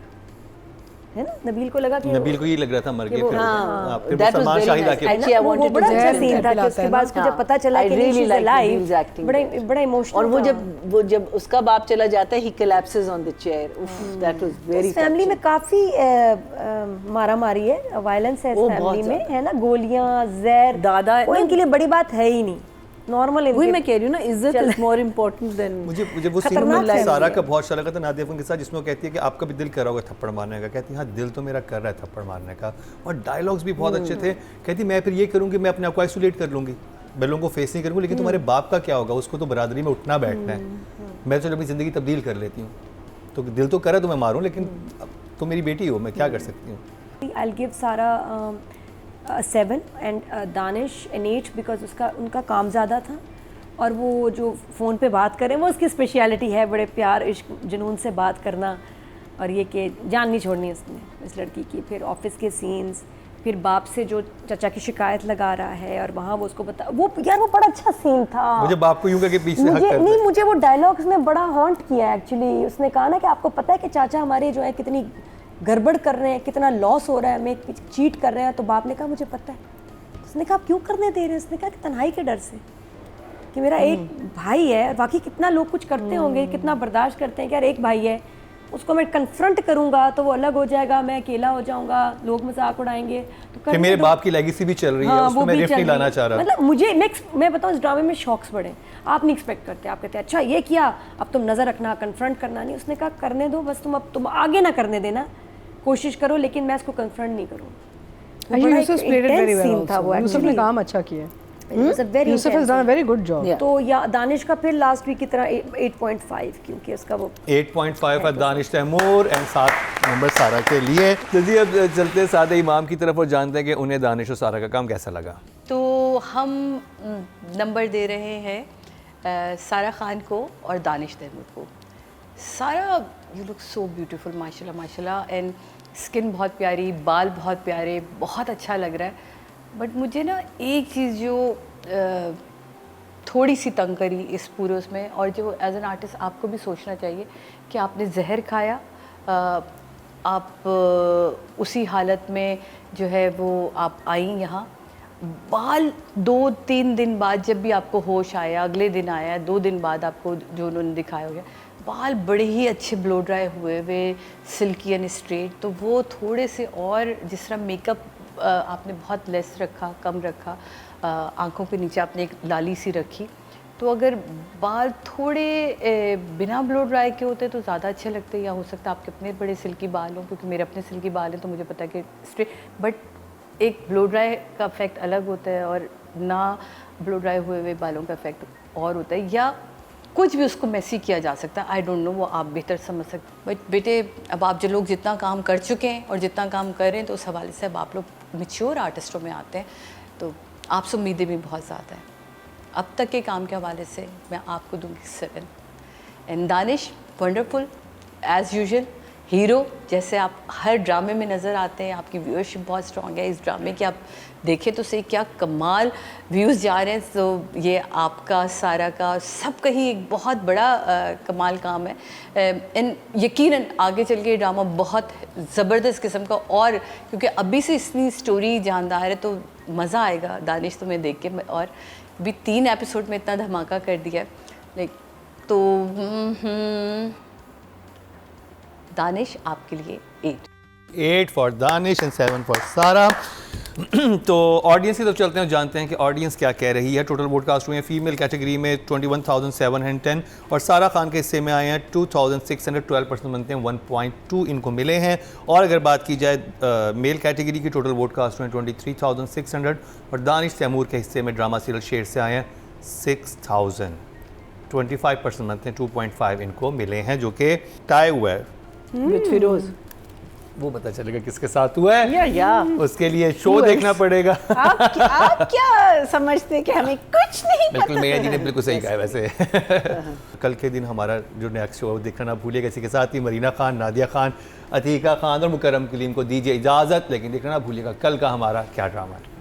है ना। नबील को लगा कि नबील को ये लग रहा था मर गया, फिर हाँ, फिर that was Salman very Shahid nice. आके Actually, I वो wanted to बड़ा अच्छा जहर सीन था कि पिलाता उसके है बाद ना। उसको जब पता चला I कि really she's liked alive, Nabील's acting. बड़ा इमोशनल। और वो जब उसका बाप चला जाता है, he collapses on the chair. That was very इस फैमिली में काफी मारा मारी है, वायलेंस है इस वो फैमिली बहुत में, है ना, गोलियां, जहर, दादा वो इनके लिए बड़ी बात है ही नहीं, नॉर्मल। वही मैं कह रही हूँ ना, इज्जत इज मोर इम्पोर्टेंट देन। मुझे वो सीन खतरनाक में है सारा का बहुत अच्छा लगा था नादिया के साथ, जिसमें वो कहती है कि आपका भी दिल कर रहा होगा थप्पड़ मारने का। कहती है हाँ, दिल तो मेरा कर रहा है थप्पड़ मारने का। और डायलॉग्स भी बहुत अच्छे थे। कहती मैं फिर ये करूँगी, मैं अपने आप को आइसोलेट कर लूँगी, मैं लोगों को फेस नहीं करूँगी, लेकिन तुम्हारे बाप का क्या होगा? उसको तो बरादरी में उठना बैठना है। मैं तो अपनी ज़िंदगी तब्दील कर लेती हूँ, तो दिल तो करे तो मैं मारूँ, लेकिन तो मेरी बेटी हो, मैं क्या कर सकती हूँ। I'll give सारा 7 and दानिश an 8 बिकॉज उनका काम ज़्यादा था, और वो जो फ़ोन पे बात करें वो उसकी स्पेशलिटी है, बड़े प्यार इश्क जुनून से बात करना, और ये कि जान नहीं छोड़नी उसने इस लड़की की। फिर ऑफिस के सीन्स, फिर बाप से जो चाचा की शिकायत लगा रहा है और वहाँ वो उसको बता, वो यार वो बड़ा अच्छा सीन था। मुझे बाप को यूं करके पीछे हक करता नहीं, है। मुझे वो डायलॉग्स में बड़ा हॉन्ट किया एक्चुअली। उसने कहा ना कि आपको पता है कि चाचा हमारे जो है कितनी गड़बड़ कर रहे हैं, कितना लॉस हो रहा है, हमें चीट कर रहे हैं। तो बाप ने कहा मुझे पता है। उसने कहा आप क्यों करने दे रहे हैं? उसने कहा कि तन्हाई के डर से, कि मेरा एक भाई है। बाकी कितना लोग कुछ करते होंगे, कितना बर्दाश्त करते हैं कि यार एक भाई है, उसको मैं कन्फ्रंट करूंगा तो वो अलग हो जाएगा, मैं अकेला हो जाऊंगा, लोग मजाक उड़ाएंगे। तो कि मेरे बाप की लेगेसी भी चल रही है, उसको मैं रिफ्ट नहीं लाना चाह रहा। मतलब मुझे नेक्स्ट मैं बताऊं, इस ड्रामे में शॉक्स बड़े, आप नहीं एक्सपेक्ट करते। आप कहते हैं अच्छा ये किया, अब तुम नजर रखना, कन्फ्रंट करना नहीं। उसने कहा करने दो बस, तुम आगे ना करने देना, कोशिश करो, लेकिन मैं इसको कन्फ्रंट नहीं करूँ। Yusuf played it very well also. Yusuf ने काम अच्छा किया। Yusuf has done a very good job. तो या दानिश का फिर लास्ट वीक की तरह 8.5, क्योंकि उसका वो 8.5 है दानिश तैमूर एंड 7 नंबर सारा के लिए। जल्दी अब चलते सादे इमाम की तरफ और जानते हैं कि उन्हें दानिश और सारा का काम कैसा लगा। तो हम नंबर दे रहे हैं सारा खान को और दानिश तैमूर को। सारा यू लुक सो ब्यूटीफुल, माशाल्लाह माशाल्लाह, एंड स्किन बहुत प्यारी, बाल बहुत प्यारे, बहुत अच्छा लग रहा है। बट मुझे ना एक चीज़ जो थोड़ी सी तंग करी इस पूरे उसमें, और जो एज एन आर्टिस्ट आपको भी सोचना चाहिए कि आपने जहर खाया आप उसी हालत में जो है वो आप आई यहाँ, बाल 2-3 दिन बाद जब भी आपको होश आया, अगले दिन आया, 2 दिन बाद आपको जो उन्होंने दिखाया हो गया, बाल बड़े ही अच्छे ब्लो ड्राई हुए हुए, सिल्की एंड स्ट्रेट। तो वो थोड़े से और जिस तरह मेकअप आपने बहुत लेस रखा, कम रखा, आंखों के नीचे आपने एक लाली सी रखी, तो अगर बाल थोड़े बिना ब्लो ड्राई के होते तो ज़्यादा अच्छे लगते, या हो सकता है आपके अपने बड़े सिल्की बाल हों, क्योंकि मेरे अपने सिल्की बाल हैं तो मुझे पता है कि स्ट्रेट, बट एक ब्लो ड्राई का इफेक्ट अलग होता है और ना ब्लो ड्राई हुए हुए बालों का इफेक्ट और होता है, या कुछ भी उसको मैसी किया जा सकता है। आई डोंट नो, वो आप बेहतर समझ सकते। बट बेटे, अब आप जो लोग जितना काम कर चुके हैं और जितना काम कर रहे हैं, तो उस हवाले से अब आप लोग मैच्योर आर्टिस्टों में आते हैं, तो आपसे उम्मीदें भी बहुत ज़्यादा हैं। अब तक के काम के हवाले से मैं आपको दूंगी 7। And Danish, wonderful as usual, hero जैसे आप हर ड्रामे में नज़र आते हैं। आपकी व्यूअरशिप बहुत स्ट्रॉन्ग है इस ड्रामे की, आप देखें तो सही क्या कमाल व्यूज़ जा रहे हैं। तो ये आपका, सारा का, सबका ही एक बहुत बड़ा कमाल काम है। एंड यकीनन आगे चल के ये ड्रामा बहुत ज़बरदस्त किस्म का, और क्योंकि अभी से इतनी स्टोरी जानदार है तो मज़ा आएगा दानिश तुम्हें देख के। और अभी 3 एपिसोड में इतना धमाका कर दिया है, लाइक, तो दानिश आपके लिए 8 फॉर दानिश एंड 7 फॉर सारा। तो ऑडियंस की तरफ चलते हैं और जानते हैं कि ऑडियंस क्या कह रही है। टोटल वोट कास्ट हुए हैं फीमेल कैटेगरी में 21,710 और सारा खान के हिस्से में आए हैं 2,612% बनते हैं 1.2 इनको मिले हैं। और अगर बात की जाए मेल कैटेगरी की, टोटल वोट कास्ट हुए हैं 23,600 और दानिश तैमूर के हिस्से में ड्रामा सीरियल शेर से आए हैं 6,000, 25% बनते हैं 2.5 इनको मिले हैं, जो कि टाई हुआ है विद फिरोज। वो पता चलेगा किसके साथ हुआ है, या उसके लिए शो देखना पड़ेगा। आप क्या समझते हैं कि हमें कुछ नहीं पता? बिल्कुल, मेरा जी ने बिल्कुल सही कहा है वैसे। कल के दिन हमारा जो नेक्स्ट शो है वो देखना ना भूलिएगा। इसी के साथ ही मरीना खान, नादिया खान, अतीका खान और मुकर्रम कलीम को दीजिए इजाज़त, लेकिन देखना ना भूलिएगा कल का हमारा क्या ड्रामा है।